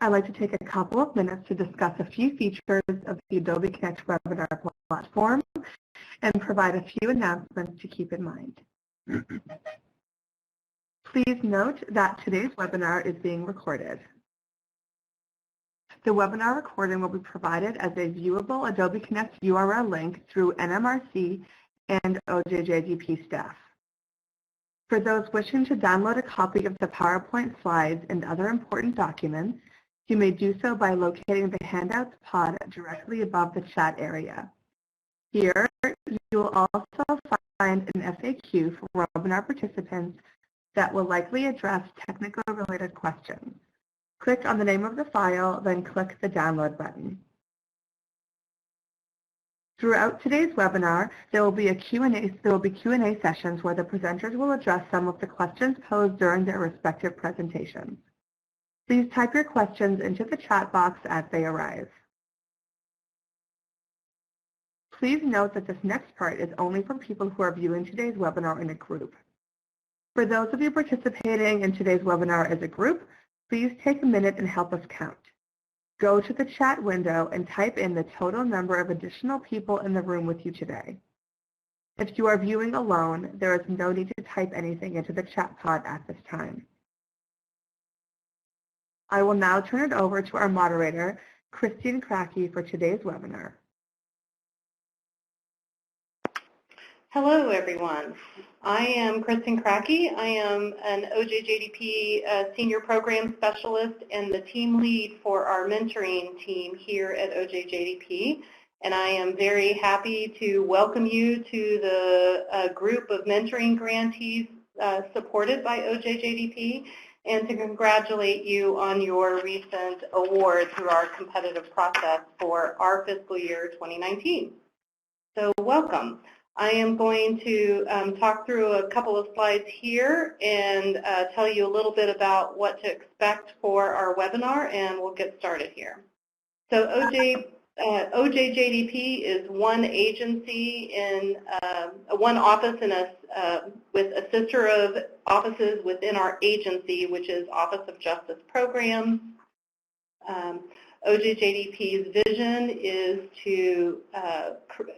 I'd like to take a couple of minutes to discuss a few features of the Adobe Connect webinar platform and provide a few announcements to keep in mind. Please note that today's webinar is being recorded. The webinar recording will be provided as a viewable Adobe Connect URL link through NMRC and OJJDP staff. For those wishing to download a copy of the PowerPoint slides and other important documents, you may do so by locating the handouts pod directly above the chat area. Here, you will also find an FAQ for webinar participants that will likely address technical related questions. Click on the name of the file, then click the download button. Throughout today's webinar, there will be Q&A sessions where the presenters will address some of the questions posed during their respective presentations. Please type your questions into the chat box as they arise. Please note that this next part is only for people who are viewing today's webinar in a group. For those of you participating in today's webinar as a group, please take a minute and help us count. Go to the chat window and type in the total number of additional people in the room with you today. If you are viewing alone, there is no need to type anything into the chat pod at this time. I will now turn it over to our moderator, Christine Kracke, for today's webinar. Hello, everyone. I am Kristen Kracke. I am an OJJDP Senior Program Specialist and the team lead for our mentoring team here at OJJDP. And I am very happy to welcome you to the group of mentoring grantees supported by OJJDP and to congratulate you on your recent award through our competitive process for our fiscal year 2019. So welcome. I am going to talk through a couple of slides here and tell you a little bit about what to expect for our webinar, and we'll get started here. So OJJDP is one agency in one office in with a sister of offices within our agency, which is Office of Justice Programs. OJJDP's vision is to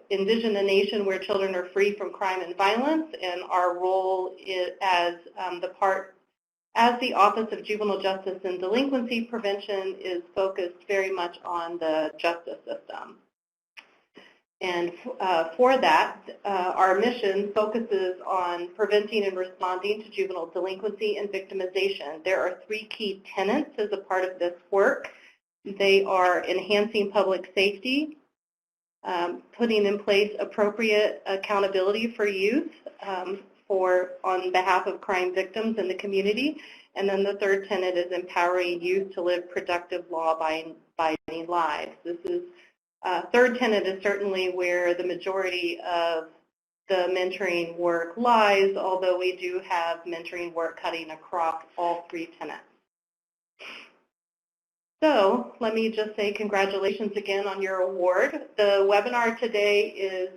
envision a nation where children are free from crime and violence, and our role as the Office of Juvenile Justice and Delinquency Prevention is focused very much on the justice system. And for that, our mission focuses on preventing and responding to juvenile delinquency and victimization. There are three key tenets as a part of this work. They are enhancing public safety, putting in place appropriate accountability for youth on behalf of crime victims in the community, and then the third tenet is empowering youth to live productive law-abiding lives. This is third tenet is certainly where the majority of the mentoring work lies, although we do have mentoring work cutting across all three tenets. So let me just say congratulations again on your award. The webinar today is,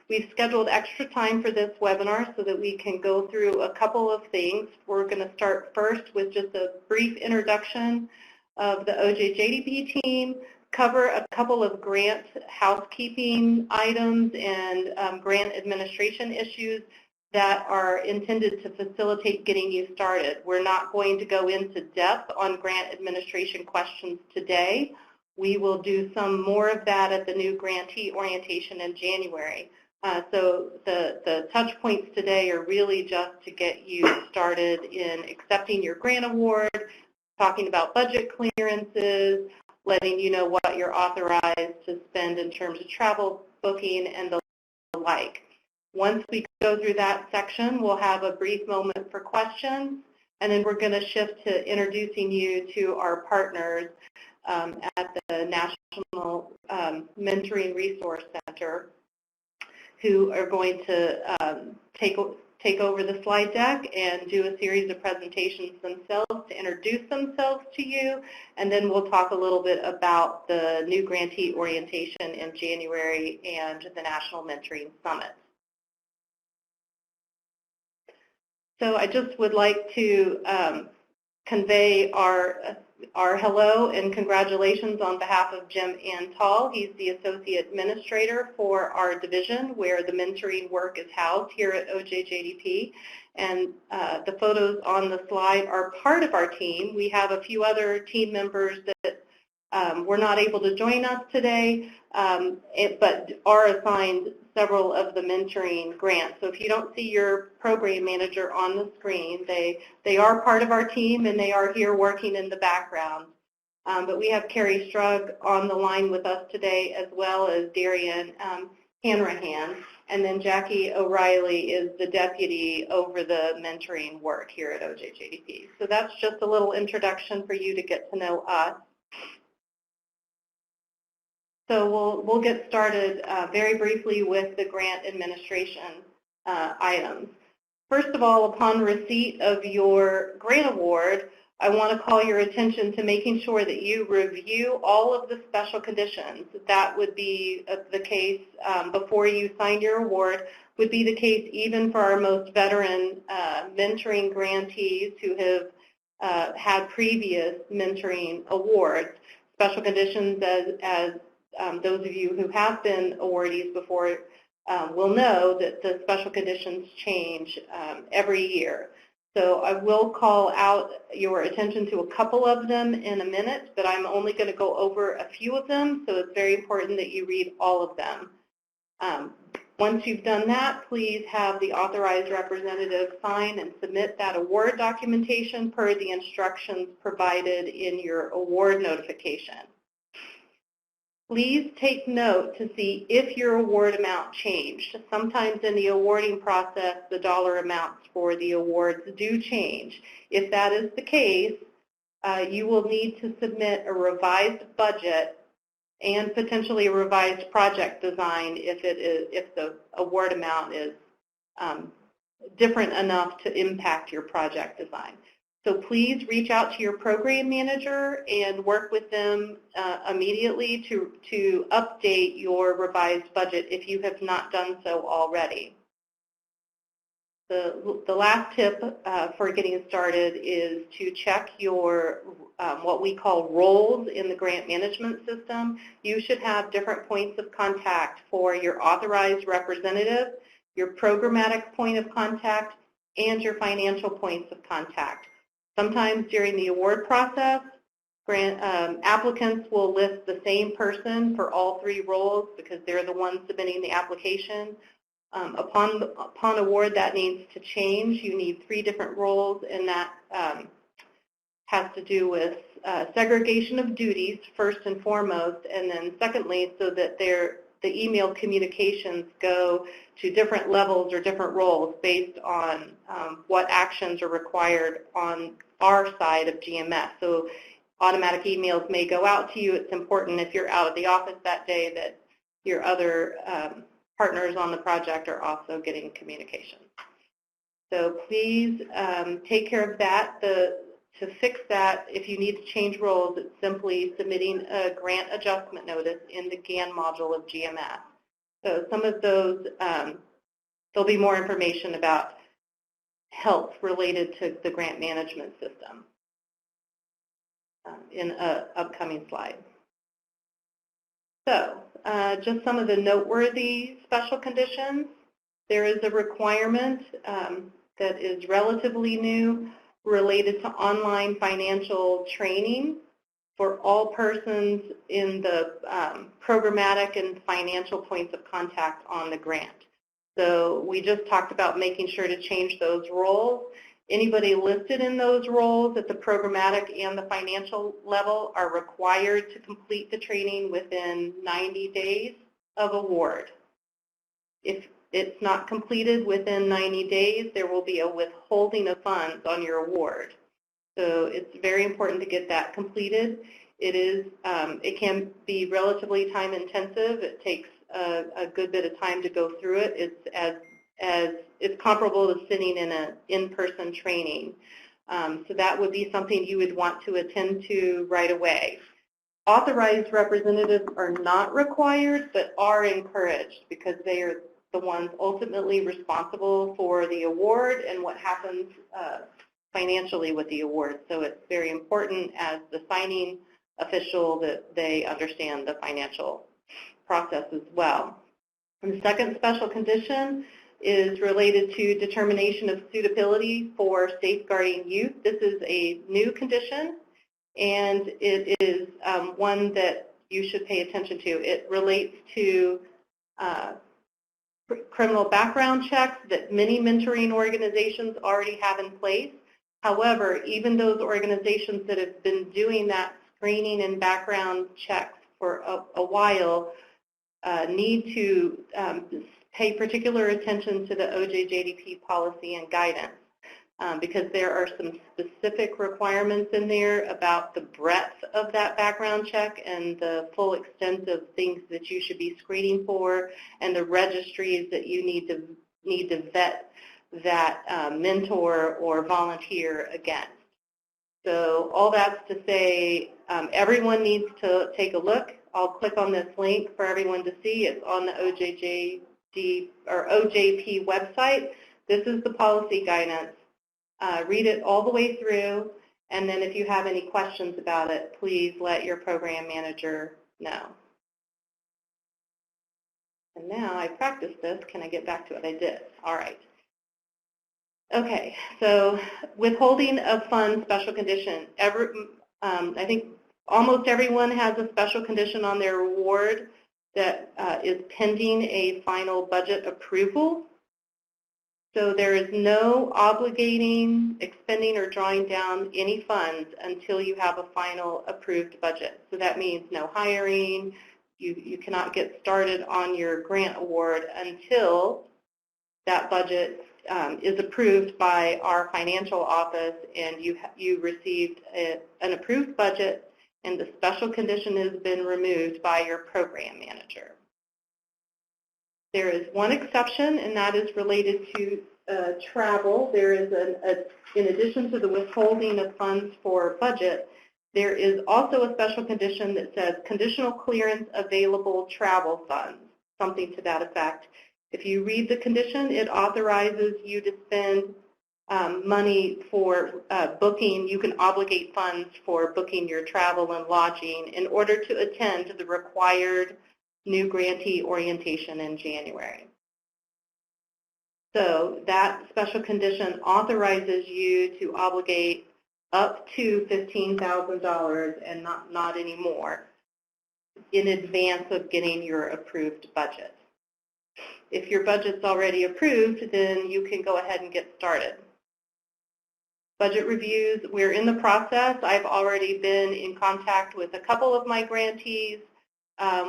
we've scheduled extra time for this webinar so that we can go through a couple of things. We're going to start first with just a brief introduction of the OJJDP team, cover a couple of grant housekeeping items and grant administration issues that are intended to facilitate getting you started. We're not going to go into depth on grant administration questions today. We will do some more of that at the new grantee orientation in January. So the touch points today are really just to get you started in accepting your grant award, talking about budget clearances, letting you know what you're authorized to spend in terms of travel booking and the like. Once we go through that section, we'll have a brief moment for questions, and then we're going to shift to introducing you to our partners at the National Mentoring Resource Center, who are going to take over the slide deck and do a series of presentations themselves to introduce themselves to you, and then we'll talk a little bit about the new grantee orientation in January and the National Mentoring Summit. So I just would like to convey our our hello and congratulations on behalf of Jim Antal. He's the Associate Administrator for our division where the mentoring work is housed here at OJJDP. And the photos on the slide are part of our team. We have a few other team members that were not able to join us today, but are assigned several of the mentoring grants. So if you don't see your program manager on the screen, they are part of our team and they are here working in the background. But we have Carrie Strug on the line with us today, as well as Darian Hanrahan. And then Jackie O'Reilly is the deputy over the mentoring work here at OJJDP. So that's just a little introduction for you to get to know us. So we'll get started very briefly with the grant administration items. First of all, upon receipt of your grant award, I want to call your attention to making sure that you review all of the special conditions. That would be the case before you sign your award, would be the case even for our most veteran mentoring grantees who have had previous mentoring awards. Special conditions, as those of you who have been awardees before will know that the special conditions change every year. So I will call out your attention to a couple of them in a minute, but I'm only going to go over a few of them, so it's very important that you read all of them. Once you've done that, please have the authorized representative sign and submit that award documentation per the instructions provided in your award notification. Please take note to see if your award amount changed. Sometimes in the awarding process, the dollar amounts for the awards do change. If that is the case, you will need to submit a revised budget and potentially a revised project design if the award amount is different enough to impact your project design. So please reach out to your program manager and work with them immediately to update your revised budget if you have not done so already. The last tip for getting started is to check your what we call roles in the grant management system. You should have different points of contact for your authorized representative, your programmatic point of contact, and your financial points of contact. Sometimes during the award process, applicants will list the same person for all three roles because they're the ones submitting the application. Upon award, that needs to change. You need 3 different roles, and that has to do with segregation of duties, first and foremost, and then secondly, so that the email communications go to different levels or different roles based on what actions are required on our side of GMS. So automatic emails may go out to you. It's important if you're out of the office that day that your other partners on the project are also getting communication. So please take care of that. To fix that, if you need to change roles, it's simply submitting a grant adjustment notice in the GAN module of GMS. So some of those, there'll be more information about help related to the grant management system in an upcoming slide. So just some of the noteworthy special conditions. There is a requirement that is relatively new related to online financial training for all persons in the programmatic and financial points of contact on the grant. So we just talked about making sure to change those roles. Anybody listed in those roles at the programmatic and the financial level are required to complete the training within 90 days of award. If it's not completed within 90 days, there will be a withholding of funds on your award. So it's very important to get that completed. It can be relatively time intensive. It takes a good bit of time to go through it. It's comparable to sitting in an in-person training. So that would be something you would want to attend to right away. Authorized representatives are not required, but are encouraged because they are the ones ultimately responsible for the award and what happens financially with the award. So it's very important as the signing official that they understand the financial process as well. And the second special condition is related to determination of suitability for safeguarding youth. This is a new condition, and it is one that you should pay attention to. It relates to criminal background checks that many mentoring organizations already have in place. However, even those organizations that have been doing that screening and background checks for a while need to pay particular attention to the OJJDP policy and guidance because there are some specific requirements in there about the breadth of that background check and the full extent of things that you should be screening for and the registries that you need to vet that mentor or volunteer against. So all that's to say everyone needs to take a look. I'll click on this link for everyone to see. It's on the OJP website. This is the policy guidance. Read it all the way through, and then if you have any questions about it, please let your program manager know. And now I practiced this. Can I get back to it? I did. All right. Okay, so withholding of funds special condition. I think almost everyone has a special condition on their award that is pending a final budget approval. So there is no obligating, expending, or drawing down any funds until you have a final approved budget. So that means no hiring. You cannot get started on your grant award until that budget is approved by our financial office and you received an approved budget and the special condition has been removed by your program manager. There is one exception, and that is related to travel. There is, in addition to the withholding of funds for budget, there is also a special condition that says conditional clearance available travel funds, something to that effect. If you read the condition, it authorizes you to spend money for booking. You can obligate funds for booking your travel and lodging in order to attend to the required new grantee orientation in January. So that special condition authorizes you to obligate up to $15,000 and not any more in advance of getting your approved budget. If your budget's already approved, then you can go ahead and get started. Budget reviews, we're in the process. I've already been in contact with a couple of my grantees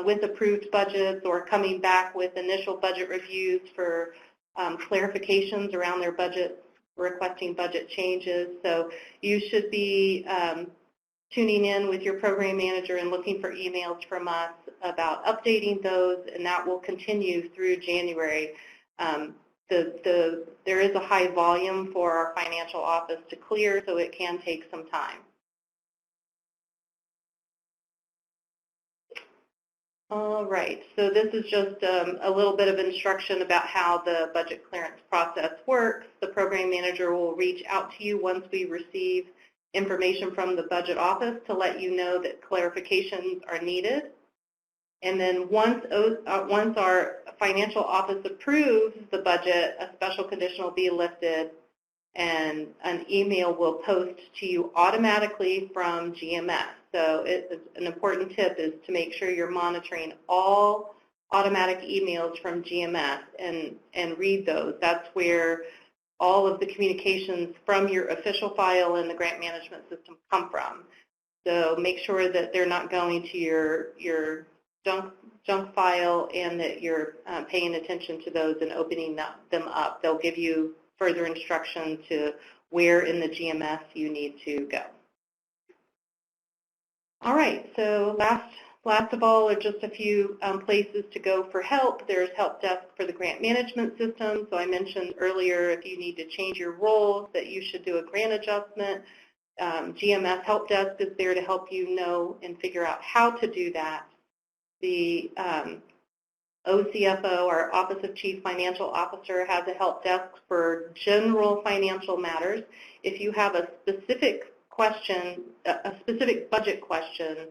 with approved budgets or coming back with initial budget reviews for clarifications around their budgets, requesting budget changes. So you should be tuning in with your program manager and looking for emails from us about updating those, and that will continue through January. There is a high volume for our financial office to clear, so it can take some time. All right, so this is just a little bit of instruction about how the budget clearance process works. The program manager will reach out to you once we receive information from the budget office to let you know that clarifications are needed. And then once our financial office approves the budget, a special condition will be lifted and an email will post to you automatically from GMS. So an important tip is to make sure you're monitoring all automatic emails from GMS and read those. That's where all of the communications from your official file and the grant management system come from. So make sure that they're not going to your junk file and that you're paying attention to those and opening them up. They'll give you further instruction to where in the GMS you need to go. All right, so last of all are just a few places to go for help. There's Help Desk for the grant management system. So I mentioned earlier if you need to change your roles that you should do a grant adjustment. GMS Help Desk is there to help you know and figure out how to do that. The OCFO, our Office of Chief Financial Officer, has a help desk for general financial matters. if you have a specific question, a specific budget question,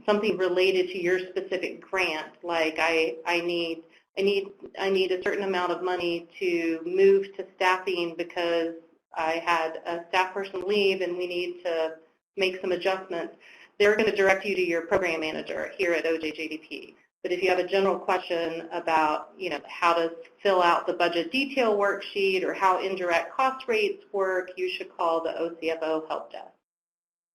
something related to your specific grant, like I need a certain amount of money to move to staffing because I had a staff person leave and we need to make some adjustments, they're going to direct you to your program manager here at OJJDP. But if you have a general question about, how to fill out the budget detail worksheet or how indirect cost rates work, you should call the OCFO Help Desk.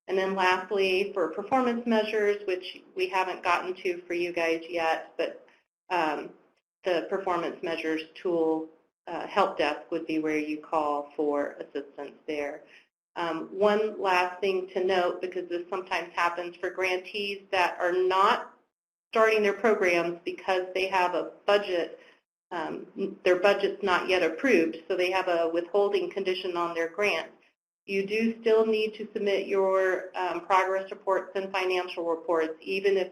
And then lastly, for performance measures, which we haven't gotten to for you guys yet, but the performance measures tool Help Desk would be where you call for assistance there. One last thing to note, because this sometimes happens for grantees that are not starting their programs because they have a budget, their budget's not yet approved, so they have a withholding condition on their grant. You do still need to submit your progress reports and financial reports, even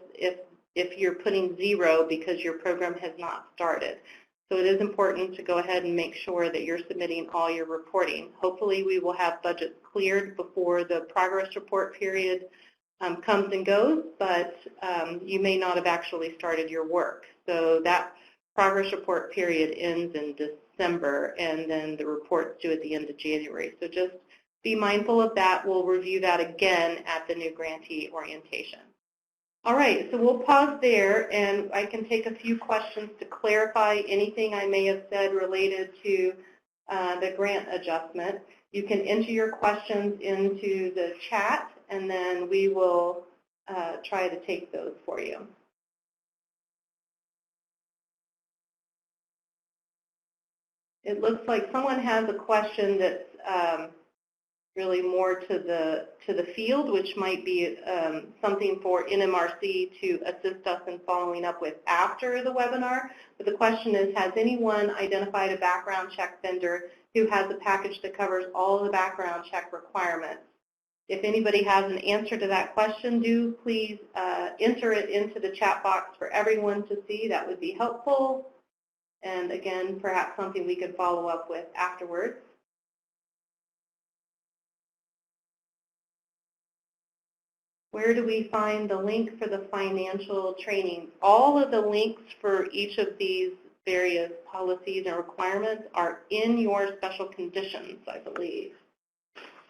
if you're putting 0 because your program has not started. So it is important to go ahead and make sure that you're submitting all your reporting. Hopefully we will have budgets cleared before the progress report period comes and goes, but you may not have actually started your work. So that progress report period ends in December, and then the report's due at the end of January. So just be mindful of that. We'll review that again at the new grantee orientation. All right, so we'll pause there, and I can take a few questions to clarify anything I may have said related to the grant adjustment. You can enter your questions into the chat, and then we will try to take those for you. It looks like someone has a question that's really more to the field, which might be something for NMRC to assist us in following up with after the webinar. But the question is, has anyone identified a background check vendor who has a package that covers all of the background check requirements? If anybody has an answer to that question, do please enter it into the chat box for everyone to see. That would be helpful. And again, perhaps something we could follow up with afterwards. Where do we find the link for the financial training? All of the links for each of these various policies and requirements are in your special conditions, I believe.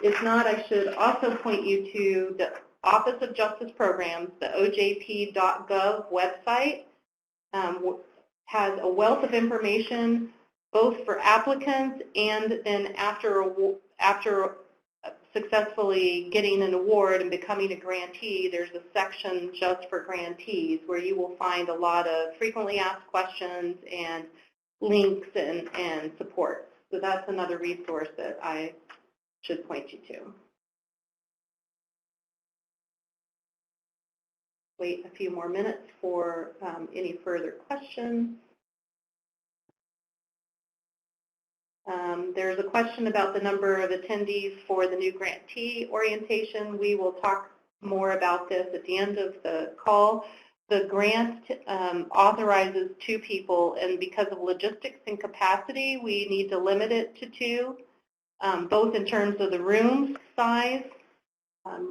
If not, I should also point you to the Office of Justice Programs, the ojp.gov website. Has a wealth of information both for applicants and then after successfully getting an award and becoming a grantee, there's a section just for grantees where you will find a lot of frequently asked questions and links and support. So that's another resource that I should point you to. Wait a few more minutes for any further questions. There's a question about the number of attendees for the new grantee orientation. We will talk more about this at the end of the call. The grant authorizes 2 people, and because of logistics and capacity, we need to limit it to 2, both in terms of the room size,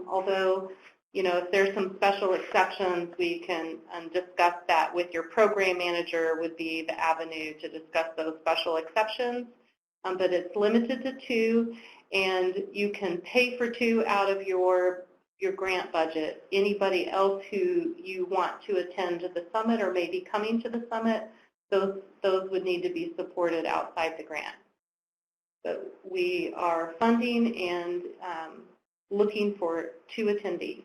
although if there's some special exceptions, we can discuss that with your program manager would be the avenue to discuss those special exceptions. But it's limited to 2, and you can pay for 2 out of your grant budget. Anybody else who you want to attend to the summit or may be coming to the summit, those would need to be supported outside the grant. So we are funding and looking for 2 attendees.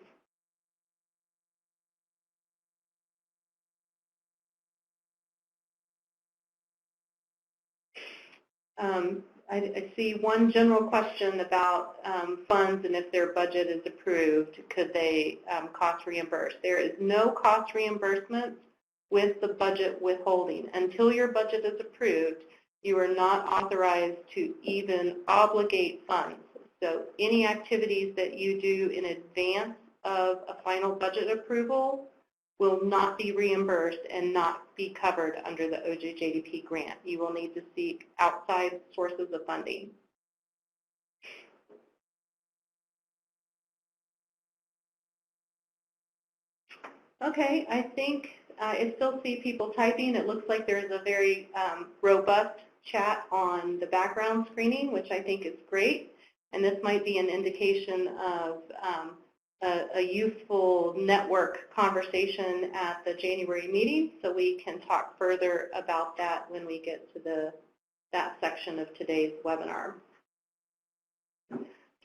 I see one general question about funds and if their budget is approved, could they cost reimburse? There is no cost reimbursement with the budget withholding. Until your budget is approved, you are not authorized to even obligate funds. So any activities that you do in advance of a final budget approval will not be reimbursed and not be covered under the OJJDP grant. You will need to seek outside sources of funding. Okay, I think I still see people typing. It looks like there's a very robust chat on the background screening, which I think is great. And this might be an indication of a useful network conversation at the January meeting, so we can talk further about that when we get to that section of today's webinar.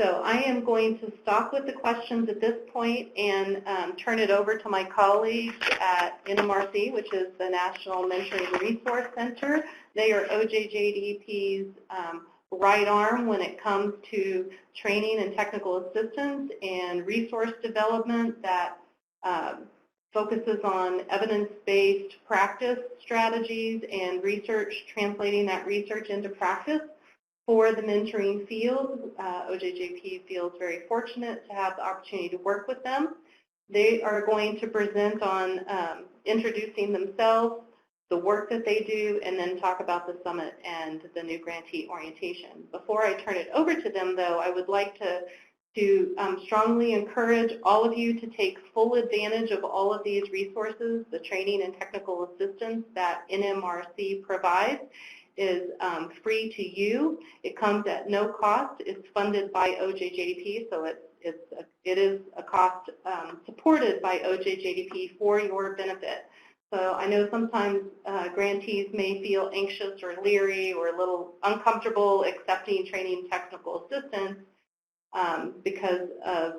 So I am going to stop with the questions at this point and turn it over to my colleagues at NMRC, which is the National Mentoring Resource Center. They are OJJDP's right arm when it comes to training and technical assistance and resource development that focuses on evidence-based practice strategies and research, translating that research into practice. For the mentoring field, OJJP feels very fortunate to have the opportunity to work with them. They are going to present on introducing themselves, the work that they do, and then talk about the summit and the new grantee orientation. Before I turn it over to them, though, I would like to strongly encourage all of you to take full advantage of all of these resources. The training and technical assistance that NMRC provides is free to you. It comes at no cost. It's funded by OJJDP, so it is a cost supported by OJJDP for your benefit. So I know sometimes grantees may feel anxious or leery or a little uncomfortable accepting training technical assistance because of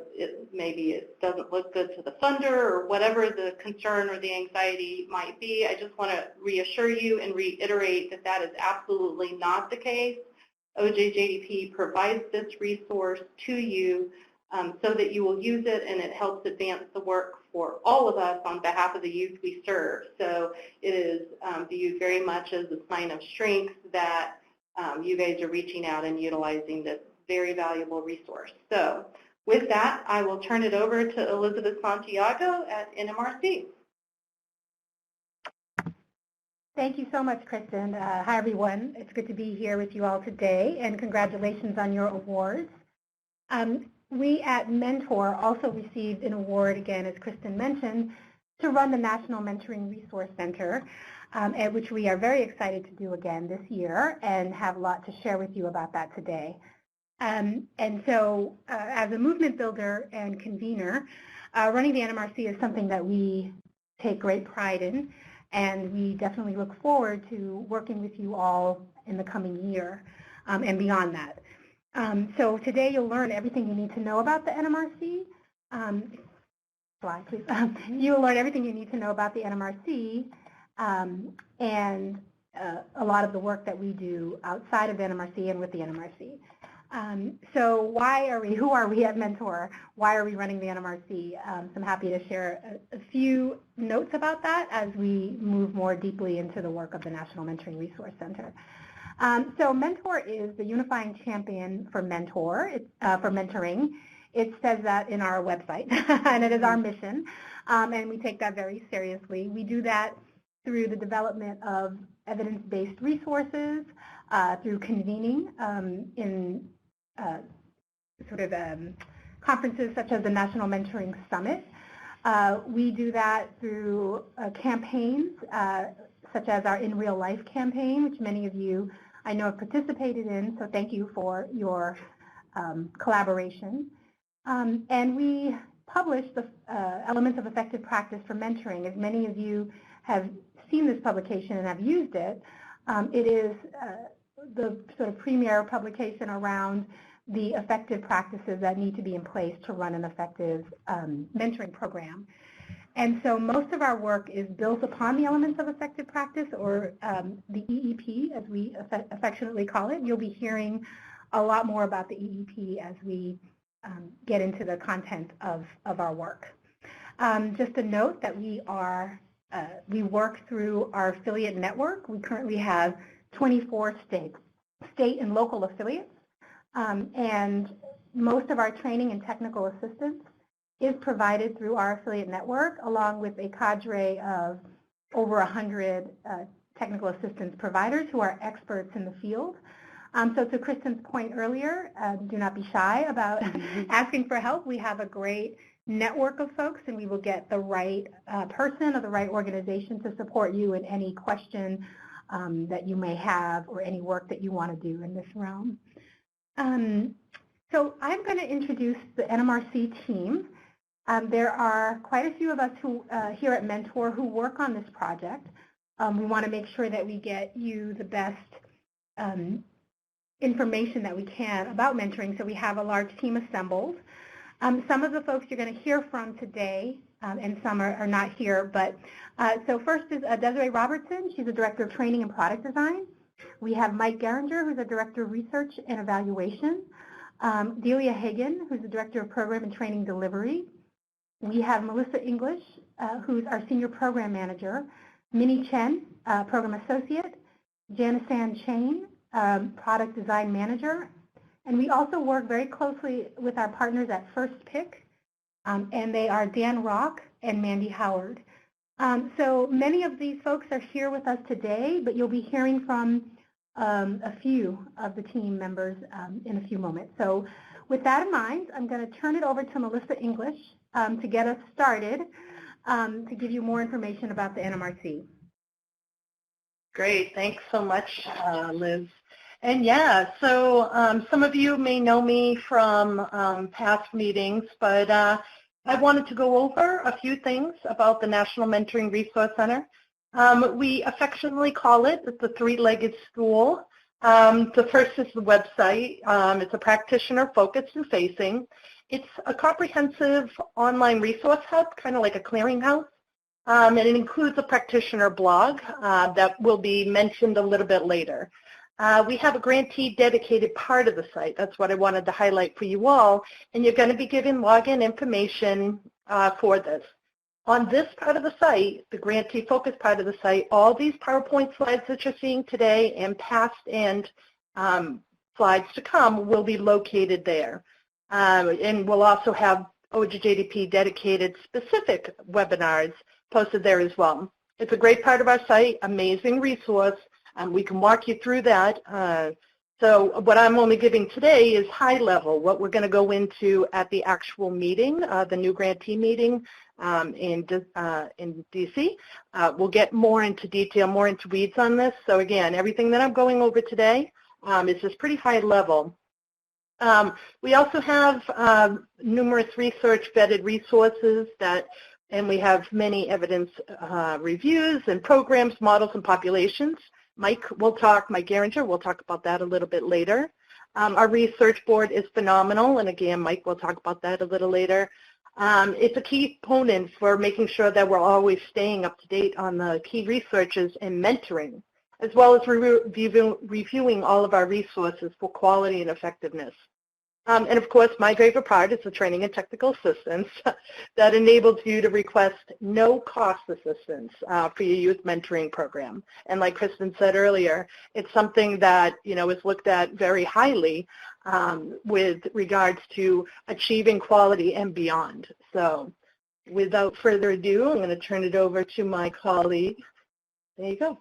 maybe it doesn't look good to the funder or whatever the concern or the anxiety might be. I just want to reassure you and reiterate that that is absolutely not the case. OJJDP provides this resource to you so that you will use it, and it helps advance the work for all of us on behalf of the youth we serve. So it is viewed very much as a sign of strength that you guys are reaching out and utilizing this very valuable resource. So with that, I will turn it over to Elizabeth Santiago at NMRC. Thank you so much, Kristen. Hi, everyone. It's good to be here with you all today, and congratulations on your awards. We at Mentor also received an award, again, as Kristen mentioned, to run the National Mentoring Resource Center, which we are very excited to do again this year and have a lot to share with you about that today. And so as a movement builder and convener, running the NMRC is something that we take great pride in, and we definitely look forward to working with you all in the coming year and beyond that. So today you'll learn everything you need to know about the NMRC. Slide, please. You'll learn everything you need to know about the NMRC and a lot of the work that we do outside of the NMRC and with the NMRC. So who are we at Mentor? Why are we running the NMRC? So I'm happy to share a few notes about that as we move more deeply into the work of the National Mentoring Resource Center. So Mentor is the unifying champion for mentoring. It says that in our website, and it is our mission, and we take that very seriously. We do that through the development of evidence-based resources, through convening in conferences such as the National Mentoring Summit. We do that through campaigns such as our In Real Life campaign, which many of you I know have participated in, so thank you for your collaboration. And we publish the Elements of Effective Practice for Mentoring. As many of you have seen this publication and have used it, it is the sort of premier publication around the effective practices that need to be in place to run an effective mentoring program. And so most of our work is built upon the Elements of Effective Practice, or the EEP, as we affectionately call it. You'll be hearing a lot more about the EEP as we get into the content of our work. Just a note that we work through our affiliate network. We currently have 24 state and local affiliates, and most of our training and technical assistance is provided through our affiliate network, along with a cadre of over 100 technical assistance providers who are experts in the field. So to Kristen's point earlier, do not be shy about asking for help. We have a great network of folks, and we will get the right person or the right organization to support you in any question that you may have or any work that you want to do in this realm. So I'm going to introduce the NMRC team. There are quite a few of us who here at Mentor who work on this project. We want to make sure that we get you the best information that we can about mentoring, so we have a large team assembled. Some of the folks you're going to hear from today, and some are not here, but so first is Desiree Robertson. She's a Director of Training and Product Design. We have Mike Geringer, who's a Director of Research and Evaluation. Delia Hagan, who's the Director of Program and Training Delivery. We have Melissa English, who's our Senior Program Manager. Minnie Chen, Program Associate. Janice-Ann Chain, Product Design Manager. And we also work very closely with our partners at First Pick, and they are Dan Rock and Mandy Howard. So many of these folks are here with us today, but you'll be hearing from a few of the team members in a few moments. So with that in mind, I'm going to turn it over to Melissa English to get us started to give you more information about the NMRC. Great, thanks so much, Liz. And yeah, so some of you may know me from past meetings, but I wanted to go over a few things about the National Mentoring Resource Center. We affectionately call it the three-legged stool. The first is the website. It's a practitioner-focused and facing. It's a comprehensive online resource hub, kind of like a clearinghouse. And it includes a practitioner blog that will be mentioned a little bit later. We have a grantee dedicated part of the site. That's what I wanted to highlight for you all. And you're going to be given login information for this. On this part of the site, the grantee focus part of the site, all these PowerPoint slides that you're seeing today and past and slides to come will be located there. And we'll also have OJJDP dedicated specific webinars posted there as well. It's a great part of our site, amazing resource. We can walk you through that. So what I'm only giving today is high level, what we're going to go into at the actual meeting, the new grantee meeting in DC. We'll get more into detail, more into weeds on this. So again, everything that I'm going over today is just pretty high level. We also have numerous research vetted resources and we have many evidence reviews and programs, models, and populations. Mike Geringer will talk about that a little bit later. Our research board is phenomenal, and again, Mike will talk about that a little later. It's a key component for making sure that we're always staying up to date on the key researches and mentoring, as well as reviewing all of our resources for quality and effectiveness. And of course, my favorite part is the training and technical assistance that enables you to request no-cost assistance for your youth mentoring program. And like Kristen said earlier, it's something that is looked at very highly with regards to achieving quality and beyond. So without further ado, I'm going to turn it over to my colleague. There you go.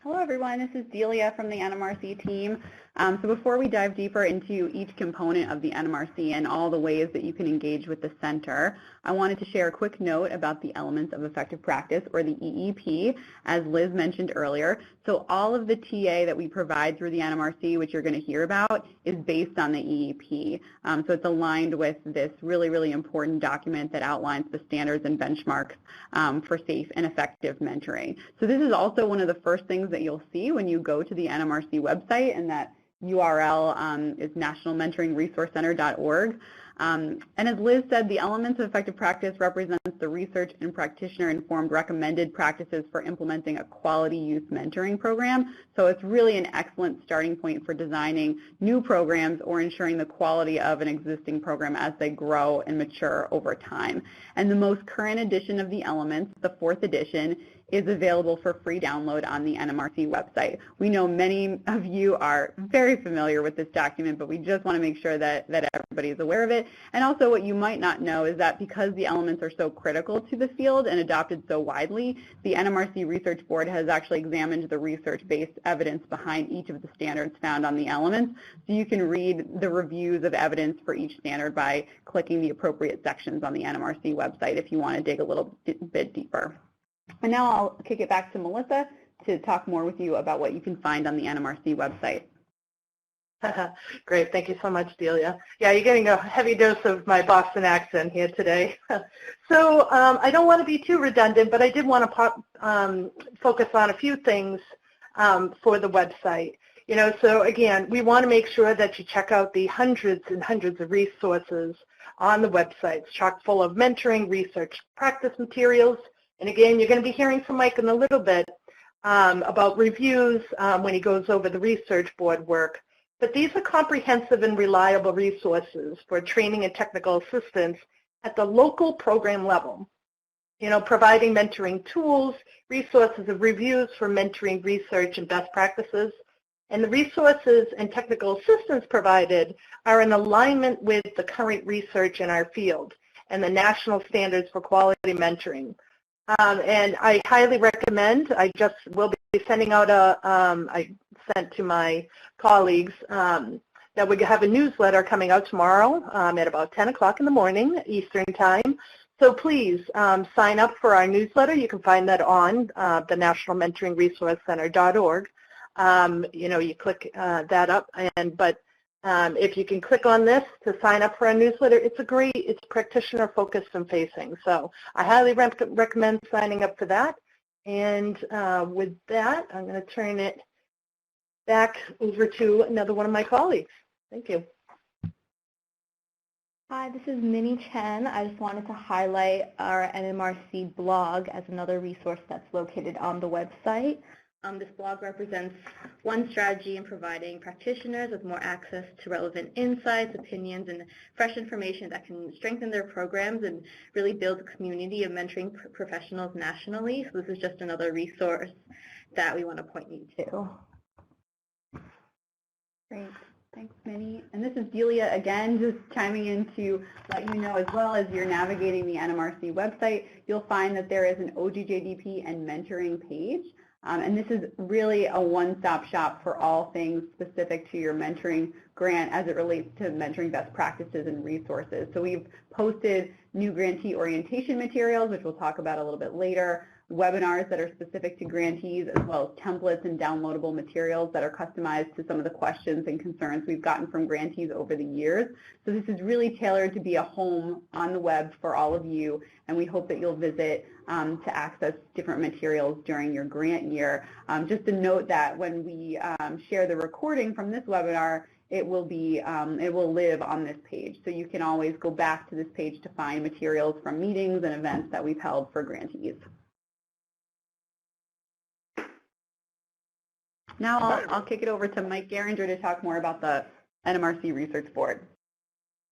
Hello everyone, this is Delia from the NMRC team. So before we dive deeper into each component of the NMRC and all the ways that you can engage with the center, I wanted to share a quick note about the elements of effective practice, or the EEP, as Liz mentioned earlier. So all of the TA that we provide through the NMRC, which you're going to hear about, is based on the EEP. So it's aligned with this really, really important document that outlines the standards and benchmarks for safe and effective mentoring. So this is also one of the first things that you'll see when you go to the NMRC website, and that URL is nationalmentoringresourcecenter.org. And as Liz said, the elements of effective practice represents the research and practitioner-informed recommended practices for implementing a quality youth mentoring program. So it's really an excellent starting point for designing new programs or ensuring the quality of an existing program as they grow and mature over time. And the most current edition of the elements, the 4th edition, is available for free download on the NMRC website. We know many of you are very familiar with this document, but we just want to make sure that everybody is aware of it. And also what you might not know is that because the elements are so critical to the field and adopted so widely, the NMRC Research Board has actually examined the research-based evidence behind each of the standards found on the elements. So you can read the reviews of evidence for each standard by clicking the appropriate sections on the NMRC website if you want to dig a little bit deeper. And now I'll kick it back to Melissa to talk more with you about what you can find on the NMRC website. Great, thank you so much, Delia. Yeah, you're getting a heavy dose of my Boston accent here today. So I don't want to be too redundant, but I did want to focus on a few things for the website. You know, so again, we want to make sure that you check out the hundreds and hundreds of resources on the website. It's chock full of mentoring, research, practice materials. And again, you're going to be hearing from Mike in a little bit about reviews when he goes over the research board work. But these are comprehensive and reliable resources for training and technical assistance at the local program level. You know, providing mentoring tools, resources of reviews for mentoring research and best practices. And the resources and technical assistance provided are in alignment with the current research in our field and the national standards for quality mentoring. And I highly recommend, I just will be sending out I sent to my colleagues that we have a newsletter coming out tomorrow at about 10 o'clock in the morning Eastern time. So please sign up for our newsletter. You can find that on the National Mentoring Resource Center.org. You know, you click that up, but if you can click on this to sign up for our newsletter, it's practitioner focused and facing. So I highly recommend signing up for that. And with that, I'm going to turn it back over to another one of my colleagues. Thank you. Hi, this is Minnie Chen. I just wanted to highlight our NMRC blog as another resource that's located on the website. This blog represents one strategy in providing practitioners with more access to relevant insights, opinions, and fresh information that can strengthen their programs and really build a community of mentoring professionals nationally. So this is just another resource that we want to point you to. Great. Thanks, Minnie. And this is Delia again, just chiming in to let you know, as well as you're navigating the NMRC website, you'll find that there is an OJJDP and mentoring page. And this is really a one-stop shop for all things specific to your mentoring grant as it relates to mentoring best practices and resources. So we've posted new grantee orientation materials, which we'll talk about a little bit later, webinars that are specific to grantees, as well as templates and downloadable materials that are customized to some of the questions and concerns we've gotten from grantees over the years. So this is really tailored to be a home on the web for all of you, and we hope that you'll visit to access different materials during your grant year. Just to note that when we share the recording from this webinar, it will live on this page. So you can always go back to this page to find materials from meetings and events that we've held for grantees. Now I'll kick it over to Mike Geringer to talk more about the NMRC Research Board.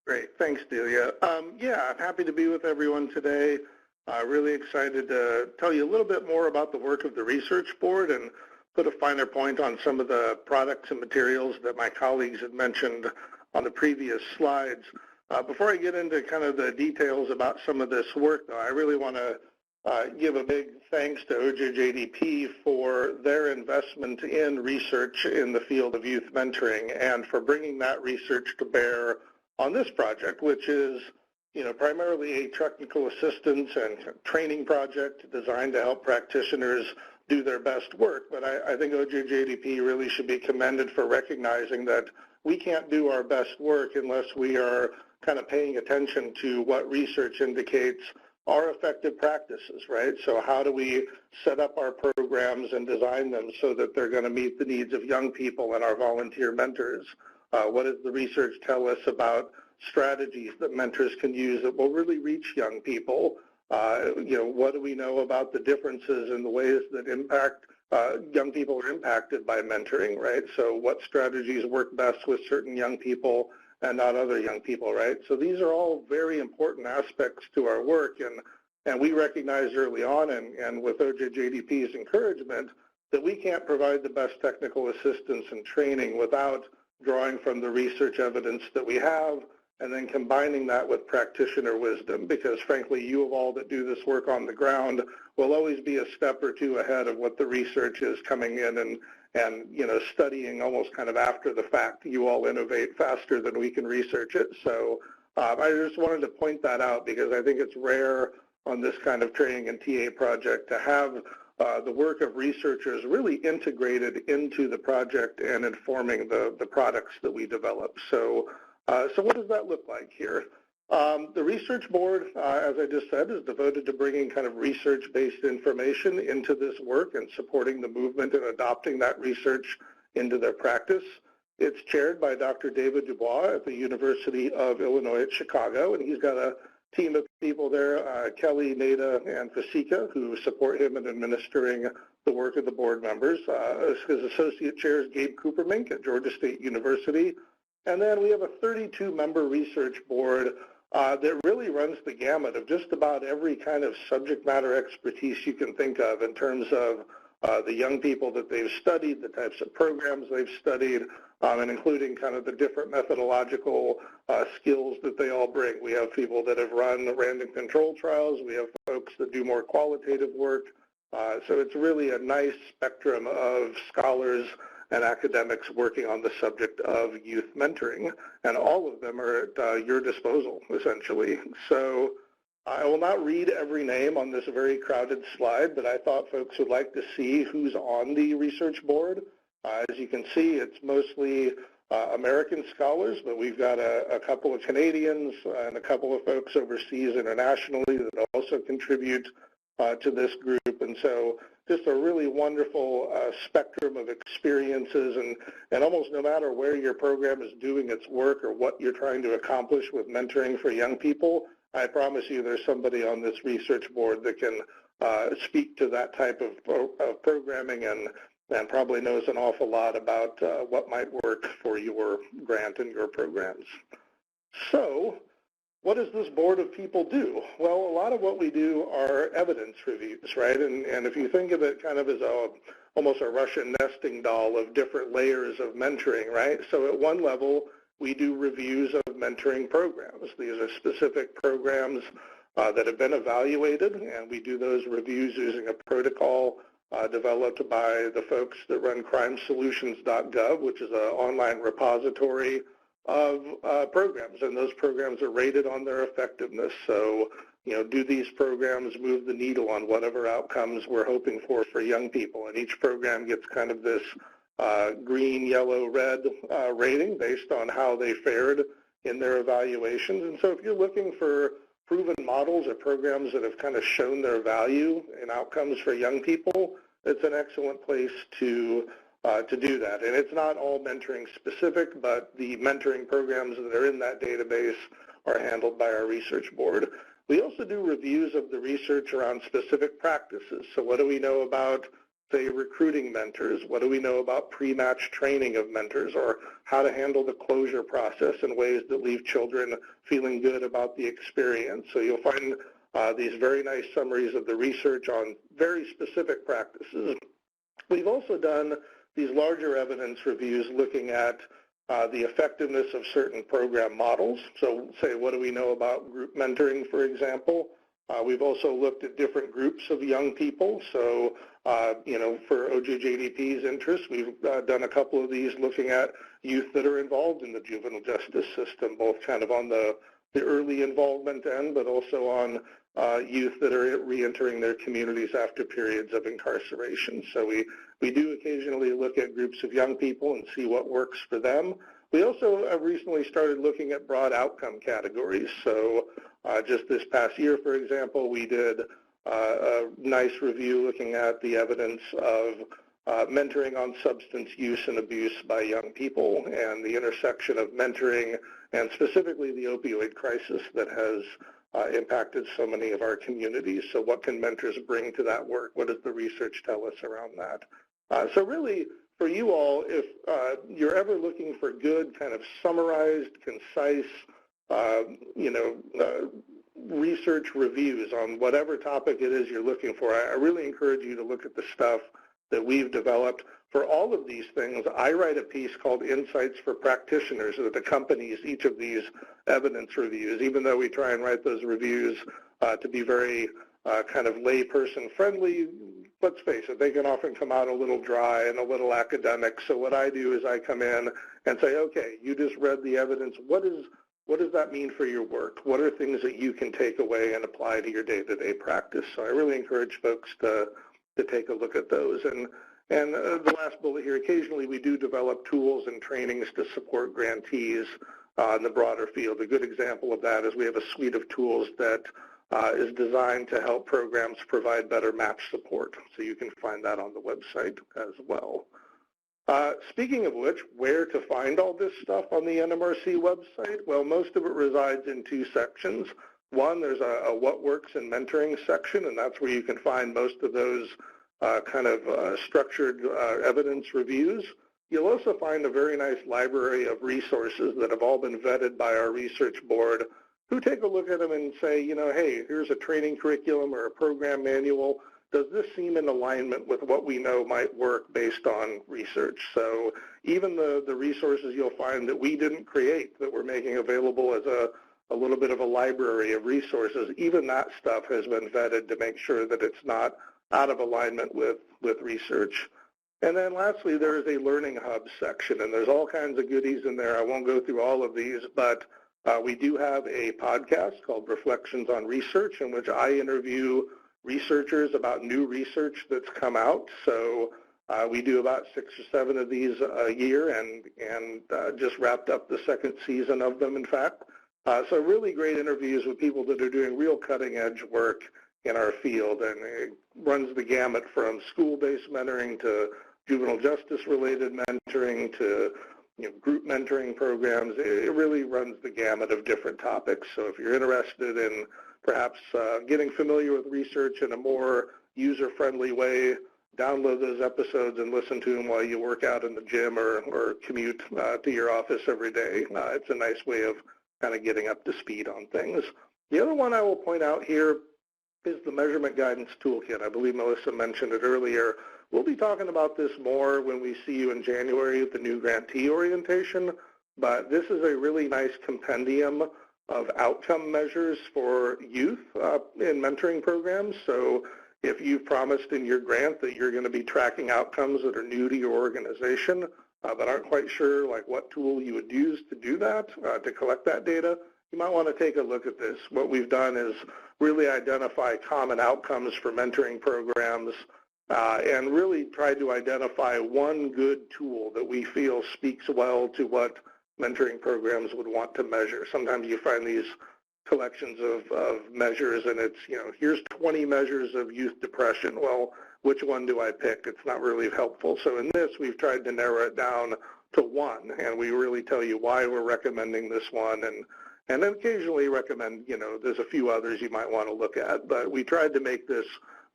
Great, thanks, Delia. Yeah, I'm happy to be with everyone today. Really excited to tell you a little bit more about the work of the Research Board and put a finer point on some of the products and materials that my colleagues had mentioned on the previous slides. Before I get into kind of the details about some of this work, though, I really want to give a big thanks to OJJDP for their investment in research in the field of youth mentoring and for bringing that research to bear on this project, which is, you know, primarily a technical assistance and training project designed to help practitioners do their best work. But I think OJJDP really should be commended for recognizing that we can't do our best work unless we are kind of paying attention to what research indicates are effective practices, right? So how do we set up our programs and design them so that they're going to meet the needs of young people and our volunteer mentors? What does the research tell us about strategies that mentors can use that will really reach young people? You know, what do we know about the differences in the ways that young people are impacted by mentoring, right? So what strategies work best with certain young people and not other young people, right? So these are all very important aspects to our work, and And we recognized early on, and with OJJDP's encouragement, that we can't provide the best technical assistance and training without drawing from the research evidence that we have and then combining that with practitioner wisdom, because frankly, you of all that do this work on the ground will always be a step or two ahead of what the research is coming in and you know, studying almost kind of after the fact. You all innovate faster than we can research it. So I just wanted to point that out because I think it's rare on this kind of training and TA project to have the work of researchers really integrated into the project and informing the products that we develop. So what does that look like here? The research board, as I just said, is devoted to bringing kind of research-based information into this work and supporting the movement and adopting that research into their practice. It's chaired by Dr. David Dubois at the University of Illinois at Chicago, and he's got a team of people there, Kelly, Nada, and Fasika, who support him in administering the work of the board members. His associate chair is Gabe Coopermink at Georgia State University. And then we have a 32-member research board that really runs the gamut of just about every kind of subject matter expertise you can think of in terms of the young people that they've studied, the types of programs they've studied, and including kind of the different methodological skills that they all bring. We have people that have run random control trials. We have folks that do more qualitative work. So it's really a nice spectrum of scholars and academics working on the subject of youth mentoring, and all of them are at your disposal, essentially. So I will not read every name on this very crowded slide, but I thought folks would like to see who's on the research board. As you can see, it's mostly American scholars, but we've got a couple of Canadians and a couple of folks overseas internationally that also contribute to this group. And so just a really wonderful spectrum of experiences, and almost no matter where your program is doing its work or what you're trying to accomplish with mentoring for young people, I promise you there's somebody on this research board that can speak to that type of programming and probably knows an awful lot about what might work for your grant and your programs. So what does this board of people do? Well, a lot of what we do are evidence reviews, right? And if you think of it kind of as almost a Russian nesting doll of different layers of mentoring, right? So at one level, we do reviews of mentoring programs. These are specific programs that have been evaluated, and we do those reviews using a protocol developed by the folks that run crimesolutions.gov, which is an online repository of programs, and those programs are rated on their effectiveness. So, you know, do these programs move the needle on whatever outcomes we're hoping for young people? And each program gets kind of this green, yellow, red rating based on how they fared in their evaluations. And so if you're looking for proven models or programs that have kind of shown their value in outcomes for young people, it's an excellent place to do that. And it's not all mentoring specific, but the mentoring programs that are in that database are handled by our research board. We also do reviews of the research around specific practices. So what do we know about, say, recruiting mentors? What do we know about pre-match training of mentors, or how to handle the closure process in ways that leave children feeling good about the experience? So you'll find these very nice summaries of the research on very specific practices. We've also done these larger evidence reviews looking at the effectiveness of certain program models. So say, what do we know about group mentoring, for example? We've also looked at different groups of young people. So, you know, for OJJDP's interest, we've done a couple of these looking at youth that are involved in the juvenile justice system, both kind of on the early involvement end, but also on youth that are re-entering their communities after periods of incarceration. So we do occasionally look at groups of young people and see what works for them. We also have recently started looking at broad outcome categories. So just this past year, for example, we did a nice review looking at the evidence of mentoring on substance use and abuse by young people and the intersection of mentoring and specifically the opioid crisis that has impacted so many of our communities. So what can mentors bring to that work? What does the research tell us around that? So really, for you all, if you're ever looking for good kind of summarized, concise, you know, research reviews on whatever topic it is you're looking for, I really encourage you to look at the stuff that we've developed. For all of these things, I write a piece called Insights for Practitioners that accompanies each of these evidence reviews, even though we try and write those reviews to be very kind of layperson friendly. Let's face it, they can often come out a little dry and a little academic. So what I do is I come in and say, okay, you just read the evidence. What does that mean for your work? What are things that you can take away and apply to your day-to-day practice? So I really encourage folks to take a look at those. And the last bullet here, occasionally we do develop tools and trainings to support grantees in the broader field. A good example of that is we have a suite of tools that is designed to help programs provide better match support. So you can find that on the website as well. Speaking of which, where to find all this stuff on the NMRC website? Well, most of it resides in two sections. One, there's a What Works in Mentoring section, and that's where you can find most of those kind of structured evidence reviews. You'll also find a very nice library of resources that have all been vetted by our research board, who take a look at them and say, you know, hey, here's a training curriculum or a program manual. Does this seem in alignment with what we know might work based on research? So even the resources you'll find that we didn't create, that we're making available as a little bit of a library of resources, even that stuff has been vetted to make sure that it's not out of alignment with research. And then lastly, there is a Learning Hub section, and there's all kinds of goodies in there. I won't go through all of these, but we do have a podcast called Reflections on Research, in which I interview researchers about new research that's come out. So we do about 6 or 7 of these a year, and just wrapped up the second season of them, in fact. So really great interviews with people that are doing real cutting-edge work in our field, and it runs the gamut from school-based mentoring to juvenile justice-related mentoring to group mentoring programs. It really runs the gamut of different topics. So if you're interested in perhaps getting familiar with research in a more user-friendly way, download those episodes and listen to them while you work out in the gym or commute to your office every day. It's a nice way of kind of getting up to speed on things. The other one I will point out here is the Measurement Guidance Toolkit. I believe Melissa mentioned it earlier. We'll be talking about this more when we see you in January at the new grantee orientation, but this is a really nice compendium of outcome measures for youth in mentoring programs. So if you've promised in your grant that you're going to be tracking outcomes that are new to your organization, but aren't quite sure like what tool you would use to do that, to collect that data, you might want to take a look at this. What we've done is really identify common outcomes for mentoring programs and really try to identify one good tool that we feel speaks well to what mentoring programs would want to measure. Sometimes you find these collections of measures and it's, here's 20 measures of youth depression. Well, which one do I pick? It's not really helpful. So in this, we've tried to narrow it down to one, and we really tell you why we're recommending this one, and then occasionally recommend, there's a few others you might want to look at, but we tried to make this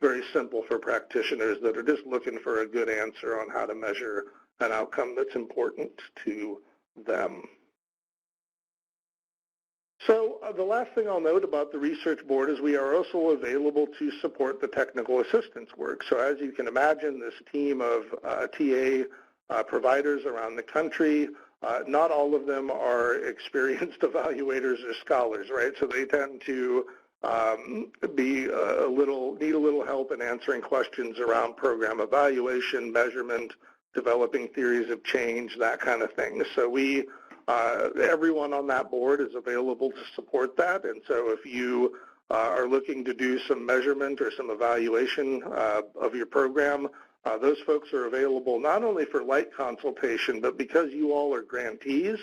very simple for practitioners that are just looking for a good answer on how to measure an outcome that's important to them. So the last thing I'll note about the research board is we are also available to support the technical assistance work. So as you can imagine, this team of TA providers around the country, not all of them are experienced evaluators or scholars, right? So they tend to need a little help in answering questions around program evaluation, measurement, developing theories of change, that kind of thing. So everyone on that board is available to support that. And so if you are looking to do some measurement or some evaluation of your program, those folks are available not only for light consultation, but because you all are grantees.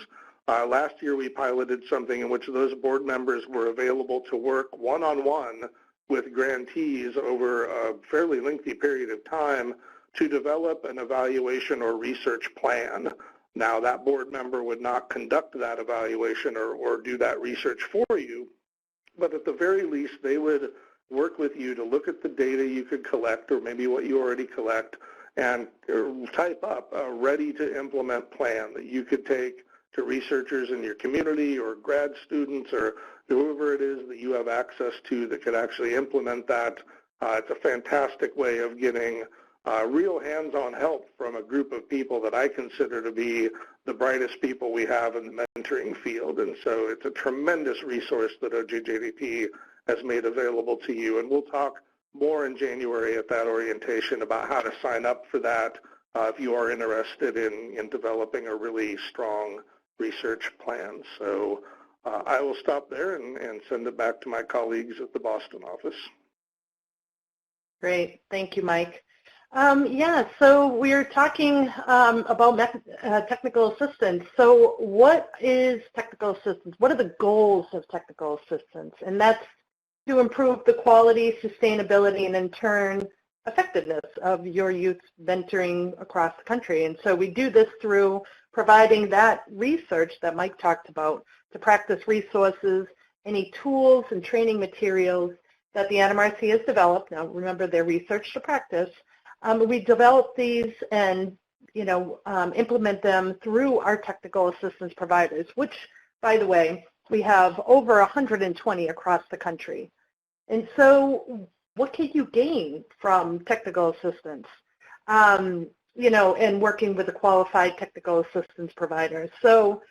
Last year we piloted something in which those board members were available to work one-on-one with grantees over a fairly lengthy period of time to develop an evaluation or research plan. Now, that board member would not conduct that evaluation or do that research for you, but at the very least, they would work with you to look at the data you could collect or maybe what you already collect and type up a ready-to-implement plan that you could take to researchers in your community or grad students or whoever it is that you have access to that could actually implement that. It's a fantastic way of getting real hands-on help from a group of people that I consider to be the brightest people we have in the mentoring field. And so it's a tremendous resource that OJJDP has made available to you. And we'll talk more in January at that orientation about how to sign up for that if you are interested in developing a really strong research plan. So I will stop there and send it back to my colleagues at the Boston office. Great. Thank you, Mike. Yeah, so we're talking about technical assistance. So what is technical assistance? What are the goals of technical assistance? And that's to improve the quality, sustainability, and in turn, effectiveness of your youth mentoring across the country. And so we do this through providing that research that Mike talked about, to practice resources, any tools and training materials that the NMRC has developed. Now remember, they're research to practice. We develop these and implement them through our technical assistance providers, which, by the way, we have over 120 across the country. And so what can you gain from technical assistance, and working with a qualified technical assistance provider? So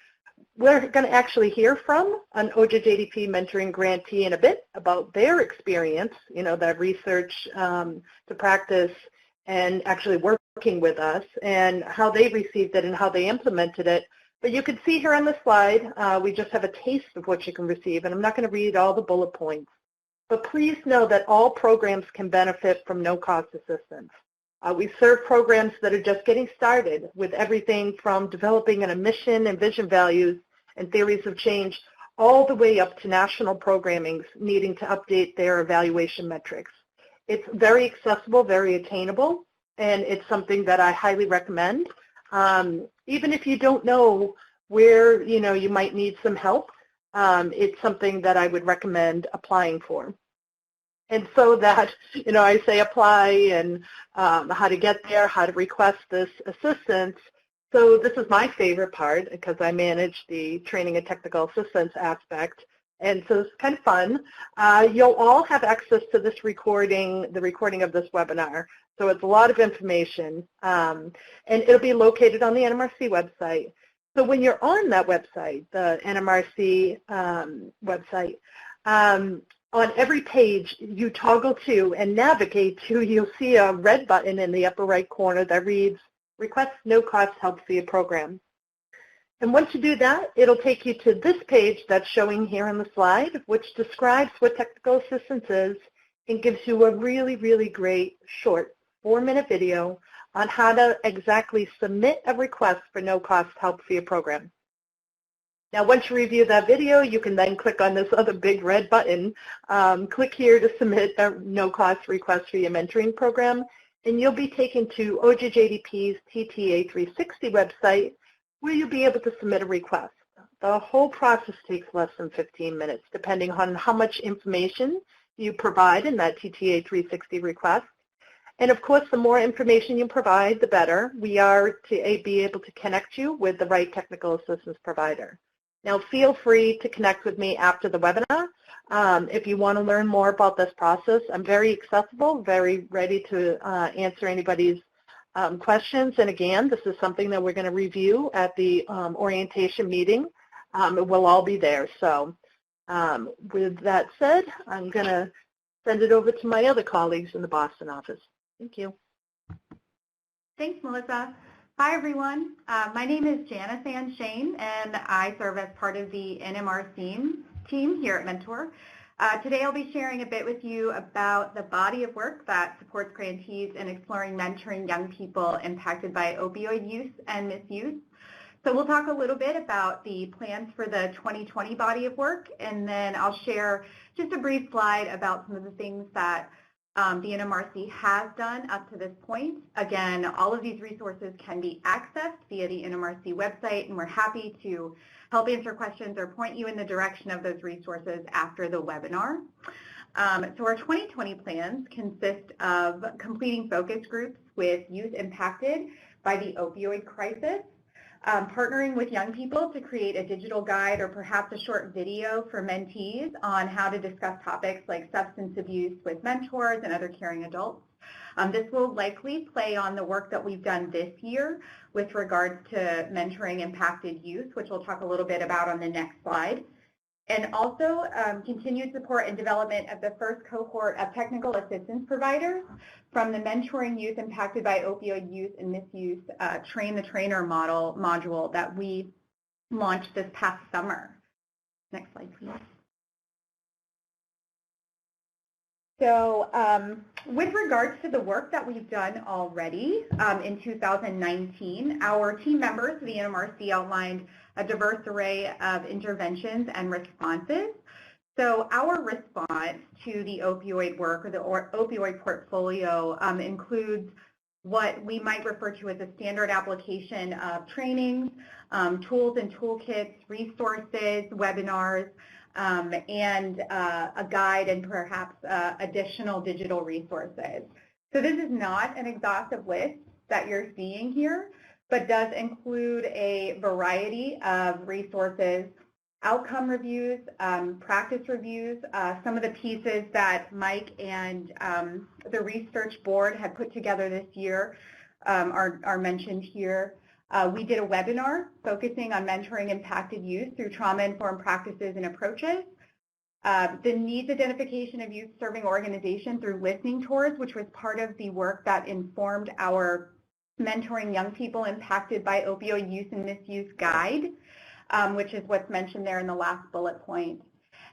we're going to actually hear from an OJJDP mentoring grantee in a bit about their experience, that research to practice and actually working with us and how they received it and how they implemented it. But you can see here on the slide, we just have a taste of what you can receive, and I'm not going to read all the bullet points. But please know that all programs can benefit from no-cost assistance. We serve programs that are just getting started with everything from developing a mission and vision values and theories of change all the way up to national programming needing to update their evaluation metrics. It's very accessible, very attainable, and it's something that I highly recommend. Even if you don't know where you might need some help, it's something that I would recommend applying for. And so that, I say apply and how to get there, how to request this assistance. So this is my favorite part because I manage the training and technical assistance aspect. And so it's kind of fun. You'll all have access to this recording, the recording of this webinar. So it's a lot of information. And it'll be located on the NMRC website. So when you're on that website, the NMRC website, on every page you toggle to and navigate to, you'll see a red button in the upper right corner that reads, Request No-Cost Help for Your Program. And once you do that, it'll take you to this page that's showing here on the slide, which describes what technical assistance is and gives you a really, really great short 4-minute video on how to exactly submit a request for no-cost help for your program. Now, once you review that video, you can then click on this other big red button, click here to submit a no-cost request for your mentoring program, and you'll be taken to OJJDP's TTA 360 website, where you'll be able to submit a request. The whole process takes less than 15 minutes, depending on how much information you provide in that TTA 360 request. And of course, the more information you provide, the better. We are to be able to connect you with the right technical assistance provider. Now, feel free to connect with me after the webinar. If you want to learn more about this process, I'm very accessible, very ready to answer anybody's questions. And again, this is something that we're going to review at the orientation meeting. We'll all be there. So with that said, I'm going to send it over to my other colleagues in the Boston office. Thank you. Thanks, Melissa. Hi, everyone. My name is Janice Ann Shane, and I serve as part of the NMRC team here at Mentor. Today I'll be sharing a bit with you about the body of work that supports grantees in exploring mentoring young people impacted by opioid use and misuse. So we'll talk a little bit about the plans for the 2020 body of work, and then I'll share just a brief slide about some of the things that the NMRC has done up to this point. Again, all of these resources can be accessed via the NMRC website, and we're happy to help answer questions or point you in the direction of those resources after the webinar. So our 2020 plans consist of completing focus groups with youth impacted by the opioid crisis, partnering with young people to create a digital guide or perhaps a short video for mentees on how to discuss topics like substance abuse with mentors and other caring adults. This will likely play on the work that we've done this year with regards to mentoring impacted youth, which we'll talk a little bit about on the next slide. And also continued support and development of the first cohort of technical assistance providers from the Mentoring Youth Impacted by Opioid Use and Misuse Train the Trainer module that we launched this past summer. Next slide, please. So with regards to the work that we've done already in 2019, our team members of the NMRC outlined a diverse array of interventions and responses. So our response to the opioid work or the opioid portfolio includes what we might refer to as a standard application of trainings, tools and toolkits, resources, webinars, and a guide and perhaps additional digital resources. So this is not an exhaustive list that you're seeing here, but does include a variety of resources, outcome reviews, practice reviews. Some of the pieces that Mike and the research board had put together this year are mentioned here. We did a webinar focusing on mentoring impacted youth through trauma-informed practices and approaches. The needs identification of youth-serving organization through listening tours, which was part of the work that informed our Mentoring Young People Impacted by Opioid Use and Misuse guide, which is what's mentioned there in the last bullet point.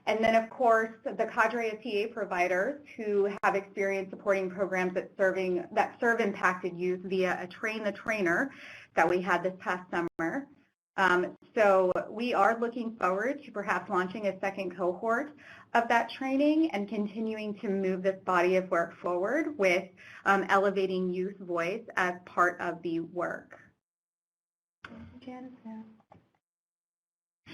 And then, of course, the cadre of TA providers who have experience supporting programs that serve impacted youth via a Train the Trainer that we had this past summer. So we are looking forward to perhaps launching a second cohort of that training and continuing to move this body of work forward with elevating youth voice as part of the work.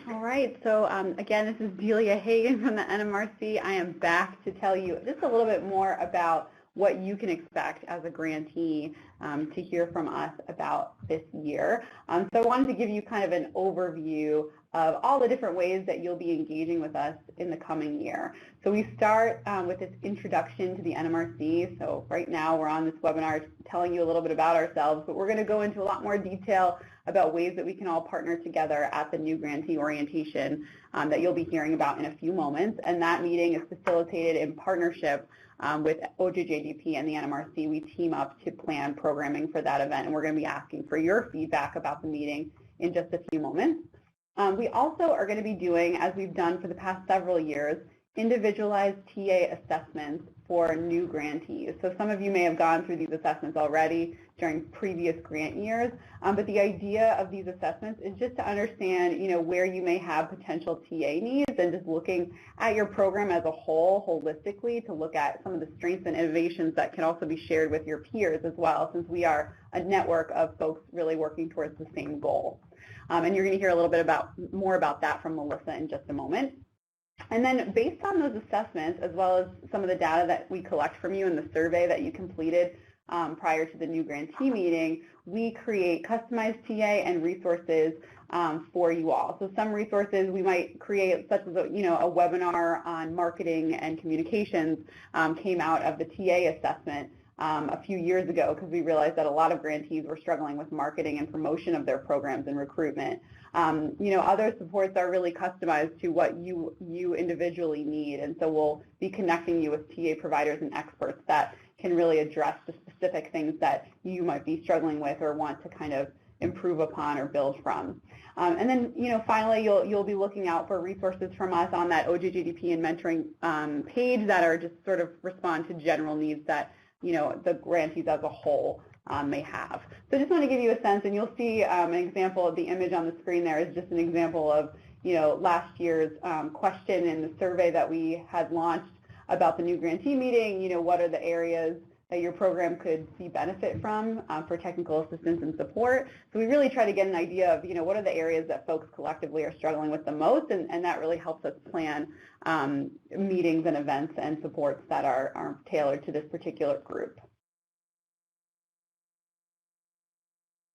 All right, so again, this is Delia Hagan from the NMRC. I am back to tell you just a little bit more about what you can expect as a grantee to hear from us about this year. So I wanted to give you kind of an overview of all the different ways that you'll be engaging with us in the coming year. So we start with this introduction to the NMRC. So right now we're on this webinar telling you a little bit about ourselves, but we're going to go into a lot more detail about ways that we can all partner together at the new grantee orientation that you'll be hearing about in a few moments. And that meeting is facilitated in partnership with OJJDP and the NMRC. We team up to plan programming for that event, and we're going to be asking for your feedback about the meeting in just a few moments. We also are going to be doing, as we've done for the past several years, individualized TA assessments for new grantees. So some of you may have gone through these assessments already during previous grant years, but the idea of these assessments is just to understand, where you may have potential TA needs and just looking at your program as a whole, holistically, to look at some of the strengths and innovations that can also be shared with your peers as well, since we are a network of folks really working towards the same goal. And you're going to hear a little bit more about that from Melissa in just a moment. And then based on those assessments, as well as some of the data that we collect from you in the survey that you completed prior to the new grantee meeting, we create customized TA and resources for you all. So some resources we might create, such as a webinar on marketing and communications, came out of the TA assessment a few years ago, because we realized that a lot of grantees were struggling with marketing and promotion of their programs and recruitment. Other supports are really customized to what you individually need, and so we'll be connecting you with TA providers and experts that can really address the specific things that you might be struggling with or want to kind of improve upon or build from. And then, finally, you'll be looking out for resources from us on that OJJDP and mentoring page that are just sort of respond to general needs that the grantees as a whole may have. So I just want to give you a sense, and you'll see an example of the image on the screen there is just an example of, last year's question in the survey that we had launched about the new grantee meeting. What are the areas that your program could see benefit from for technical assistance and support. So we really try to get an idea of, what are the areas that folks collectively are struggling with the most, and that really helps us plan meetings and events and supports that are tailored to this particular group.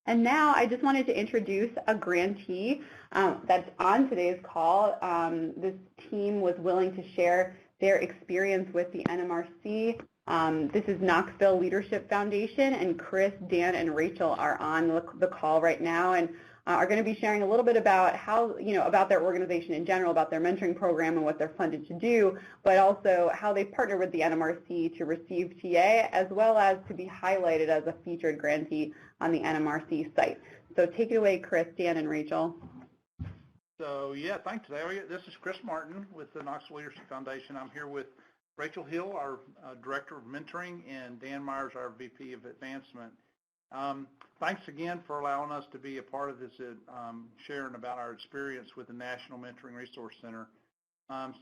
And now I just wanted to introduce a grantee that's on today's call. This team was willing to share their experience with the NMRC. This is Knoxville Leadership Foundation, and Chris, Dan, and Rachel are on the call right now and are going to be sharing a little bit about how, about their organization in general, about their mentoring program and what they're funded to do, but also how they partner with the NMRC to receive TA, as well as to be highlighted as a featured grantee on the NMRC site. So take it away, Chris, Dan, and Rachel. So yeah, thanks, Delia. This is Chris Martin with the Knoxville Leadership Foundation. I'm here with Rachel Hill, our Director of Mentoring, and Dan Myers, our VP of Advancement. Thanks again for allowing us to be a part of this, sharing about our experience with the National Mentoring Resource Center.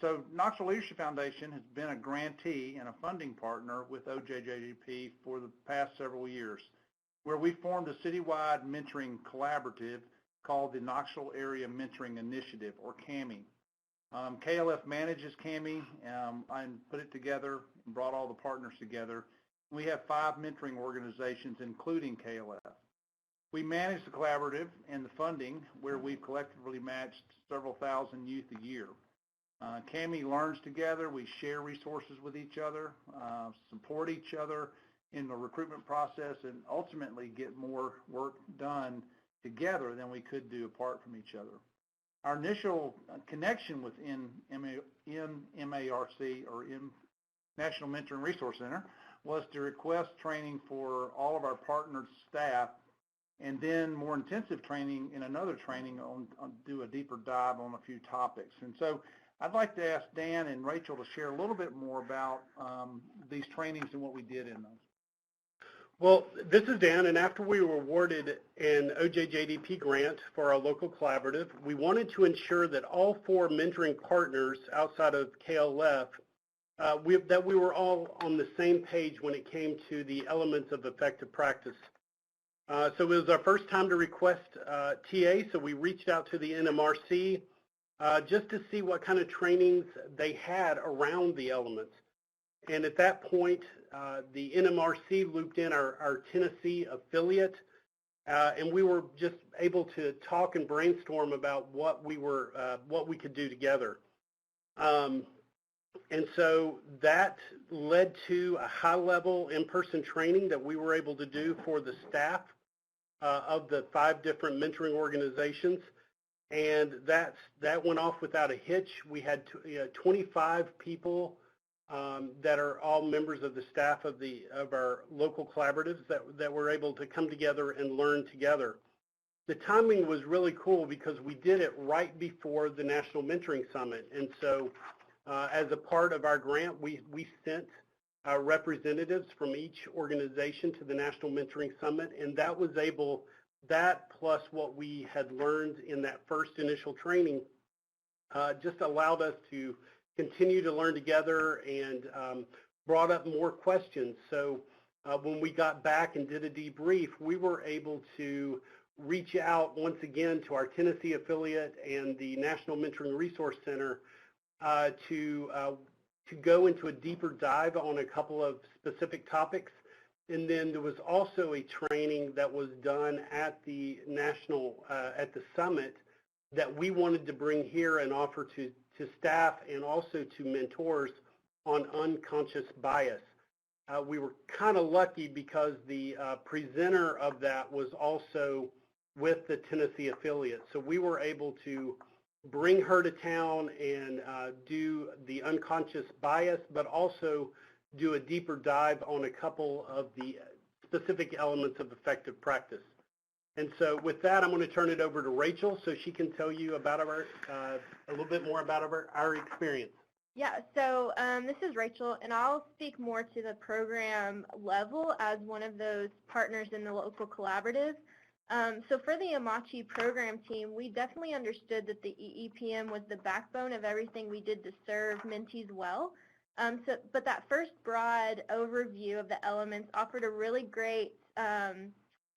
So Knoxville Leadership Foundation has been a grantee and a funding partner with OJJDP for the past several years, where we formed a citywide mentoring collaborative called the Knoxville Area Mentoring Initiative, or CAMI. KLF manages CAMI and put it together and brought all the partners together. We have 5 mentoring organizations, including KLF. We manage the collaborative and the funding, where we've collectively matched several thousand youth a year. CAMI learns together. We share resources with each other, support each other in the recruitment process, and ultimately get more work done together than we could do apart from each other. Our initial connection with NMRC, or National Mentoring Resource Center, was to request training for all of our partnered staff, and then more intensive training in another training on do a deeper dive on a few topics. And so I'd like to ask Dan and Rachel to share a little bit more about these trainings and what we did in those. Well, this is Dan, and after we were awarded an OJJDP grant for our local collaborative, we wanted to ensure that all 4 mentoring partners outside of KLF, that we were all on the same page when it came to the elements of effective practice. So it was our first time to request TA, so we reached out to the NMRC just to see what kind of trainings they had around the elements. And at that point, the NMRC looped in our Tennessee affiliate, and we were just able to talk and brainstorm about what we could do together. And so that led to a high-level in-person training that we were able to do for the staff of the 5 different mentoring organizations, and that went off without a hitch. We had 25 people that are all members of the staff of our local collaboratives that were able to come together and learn together. The timing was really cool because we did it right before the National Mentoring Summit, and so as a part of our grant, we sent our representatives from each organization to the National Mentoring Summit, and that plus what we had learned in that first initial training just allowed us to continue to learn together and brought up more questions. So when we got back and did a debrief, we were able to reach out once again to our Tennessee affiliate and the National Mentoring Resource Center to go into a deeper dive on a couple of specific topics. And then there was also a training that was done at the at the summit that we wanted to bring here and offer to staff and also to mentors on unconscious bias. We were kind of lucky because the presenter of that was also with the Tennessee affiliate. So we were able to bring her to town and do the unconscious bias, but also do a deeper dive on a couple of the specific elements of effective practice. And so with that, I'm going to turn it over to Rachel so she can tell you about a little bit more about our experience. Yeah, so this is Rachel, and I'll speak more to the program level as one of those partners in the local collaborative. So for the AMACHI program team, we definitely understood that the EEPM was the backbone of everything we did to serve mentees well. But that first broad overview of the elements offered a really great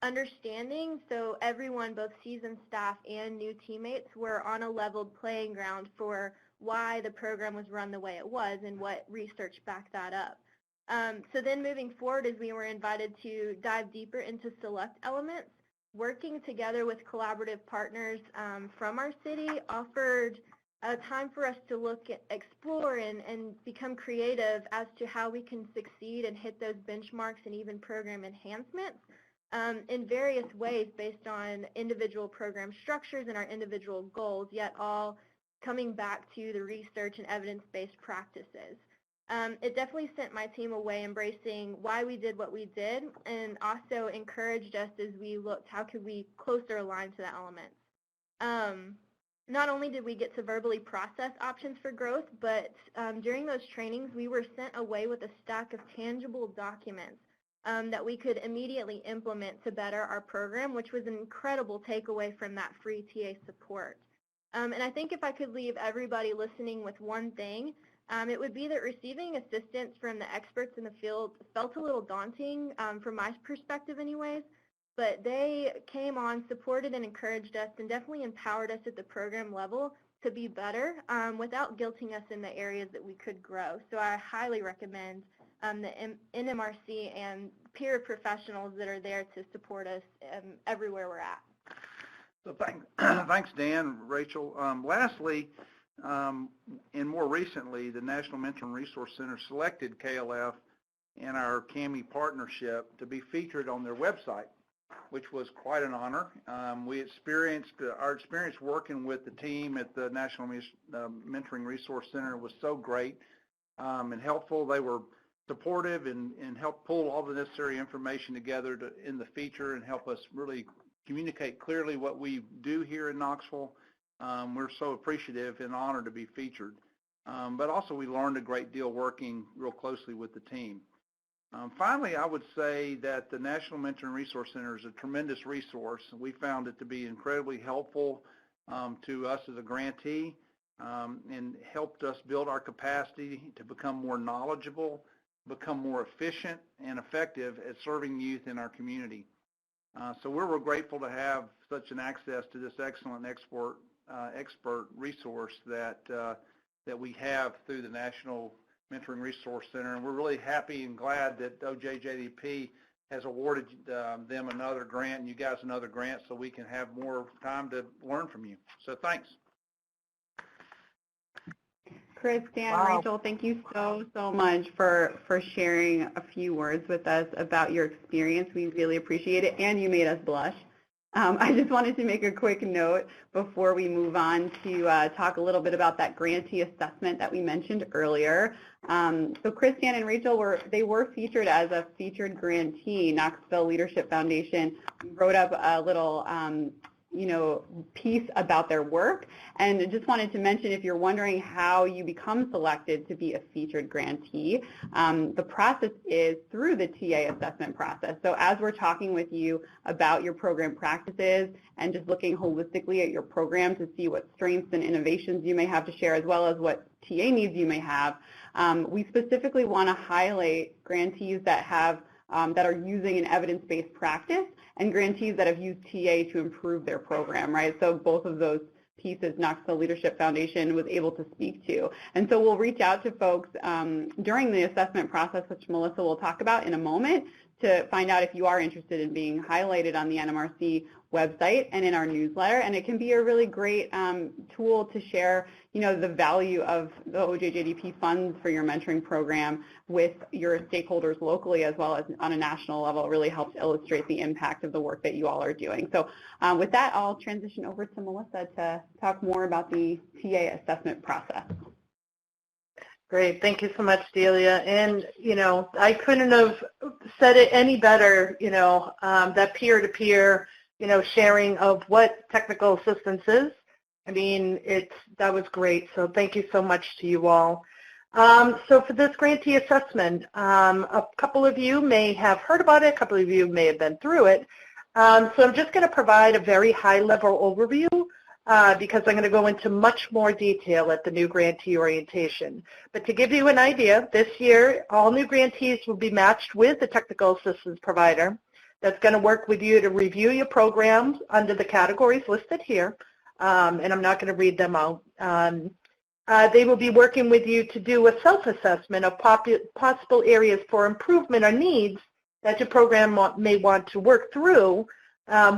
understanding, so everyone, both seasoned staff and new teammates, were on a leveled playing ground for why the program was run the way it was and what research backed that up. So then moving forward, as we were invited to dive deeper into select elements, working together with collaborative partners from our city offered a time for us to look at, explore and become creative as to how we can succeed and hit those benchmarks and even program enhancements in various ways based on individual program structures and our individual goals, yet all coming back to the research and evidence-based practices. It definitely sent my team away embracing why we did what we did, and also encouraged us as we looked how could we closer align to the elements. Not only did we get to verbally process options for growth, but during those trainings we were sent away with a stack of tangible documents that we could immediately implement to better our program, which was an incredible takeaway from that free TA support. And I think if I could leave everybody listening with one thing, it would be that receiving assistance from the experts in the field felt a little daunting from my perspective anyways, but they came on, supported and encouraged us, and definitely empowered us at the program level to be better without guilting us in the areas that we could grow. So I highly recommend the NMRC and peer professionals that are there to support us everywhere we're at. So thanks, Dan, Rachel. Lastly, and more recently, the National Mentoring Resource Center selected KLF and our CAMI partnership to be featured on their website, which was quite an honor. Our experience working with the team at the National Mentoring Resource Center was so great and helpful. They were supportive and helped pull all the necessary information together in the feature and help us really communicate clearly what we do here in Knoxville. We're so appreciative and honored to be featured. But also we learned a great deal working real closely with the team. Finally, I would say that the National Mentoring Resource Center is a tremendous resource. We found it to be incredibly helpful to us as a grantee and helped us build our capacity to become more knowledgeable, become more efficient and effective at serving youth in our community. So we're grateful to have such an access to this excellent expert resource that we have through the National Mentoring Resource Center, and we're really happy and glad that OJJDP has awarded them another grant and you guys another grant so we can have more time to learn from you. So thanks. Chris, Dan, Wow. Rachel, thank you so much for sharing a few words with us about your experience. We really appreciate it, and you made us blush. I just wanted to make a quick note before we move on to talk a little bit about that grantee assessment that we mentioned earlier. So Chris, Dan, and Rachel were featured as a featured grantee. Knoxville Leadership Foundation wrote up a little piece about their work, and I just wanted to mention, if you're wondering how you become selected to be a featured grantee, the process is through the TA assessment process. So as we're talking with you about your program practices and just looking holistically at your program to see what strengths and innovations you may have to share, as well as what TA needs you may have, we specifically want to highlight grantees that are using an evidence-based practice and grantees that have used TA to improve their program, right? So both of those pieces Knoxville Leadership Foundation was able to speak to. And so we'll reach out to folks during the assessment process, which Melissa will talk about in a moment, to find out if you are interested in being highlighted on the NMRC website and in our newsletter. And it can be a really great tool to share, the value of the OJJDP funds for your mentoring program with your stakeholders locally as well as on a national level. It really helps illustrate the impact of the work that you all are doing. So with that, I'll transition over to Melissa to talk more about the TA assessment process. Great. Thank you so much, Delia. And, I couldn't have said it any better, that peer-to-peer, sharing of what technical assistance is. I mean, that was great. So thank you so much to you all. So for this grantee assessment, a couple of you may have heard about it. A couple of you may have been through it. So I'm just going to provide a very high-level overview because I'm going to go into much more detail at the new grantee orientation. But to give you an idea, this year, all new grantees will be matched with a technical assistance provider that's going to work with you to review your programs under the categories listed here, and I'm not going to read them out. They will be working with you to do a self-assessment of possible areas for improvement or needs that your program may want to work through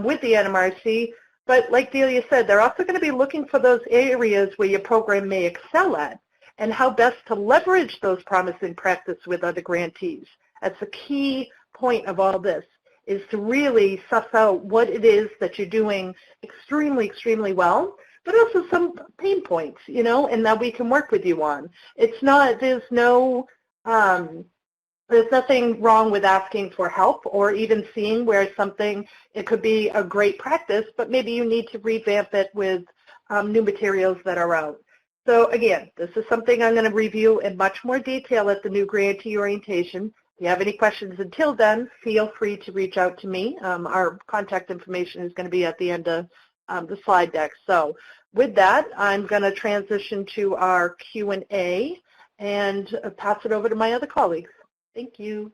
with the NMRC. But like Delia said, they're also going to be looking for those areas where your program may excel at and how best to leverage those promising practice with other grantees. That's a key point of all this, is to really suss out what it is that you're doing extremely, extremely well, but also some pain points, you know, and that we can work with you on. It's not, there's nothing wrong with asking for help or even seeing where something, it could be a great practice, but maybe you need to revamp it with new materials that are out. So again, this is something I'm going to review in much more detail at the new grantee orientation. If you have any questions until then, feel free to reach out to me. Our contact information is going to be at the end of the slide deck. So with that, I'm going to transition to our Q&A and pass it over to my other colleagues. Thank you.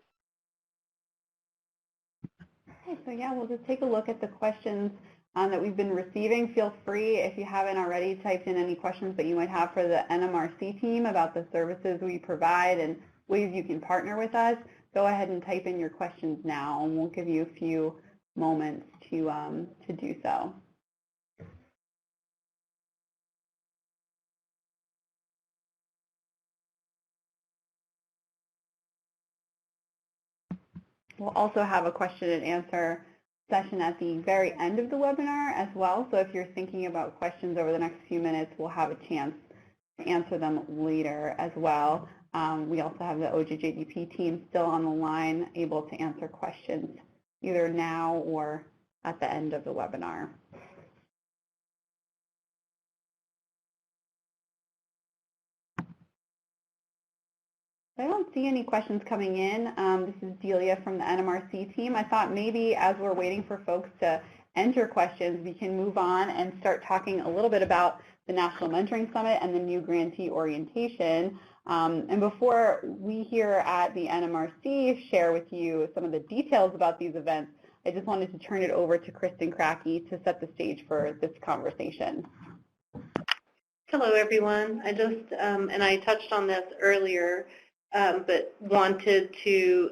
Okay, so yeah, we'll just take a look at the questions that we've been receiving. Feel free, if you haven't already, typed in any questions that you might have for the NMRC team about the services we provide and ways you can partner with us. Go ahead and type in your questions now, and we'll give you a few moments to do so. We'll also have a question and answer session at the very end of the webinar as well. So if you're thinking about questions over the next few minutes, we'll have a chance to answer them later as well. We also have the OJJDP team still on the line, able to answer questions either now or at the end of the webinar. I don't see any questions coming in. This is Delia from the NMRC team. I thought maybe as we're waiting for folks to enter questions, we can move on and start talking a little bit about the National Mentoring Summit and the new grantee orientation. And before we here at the NMRC share with you some of the details about these events, I just wanted to turn it over to Kristen Kracke to set the stage for this conversation. Hello, everyone. I just, and I touched on this earlier, but wanted to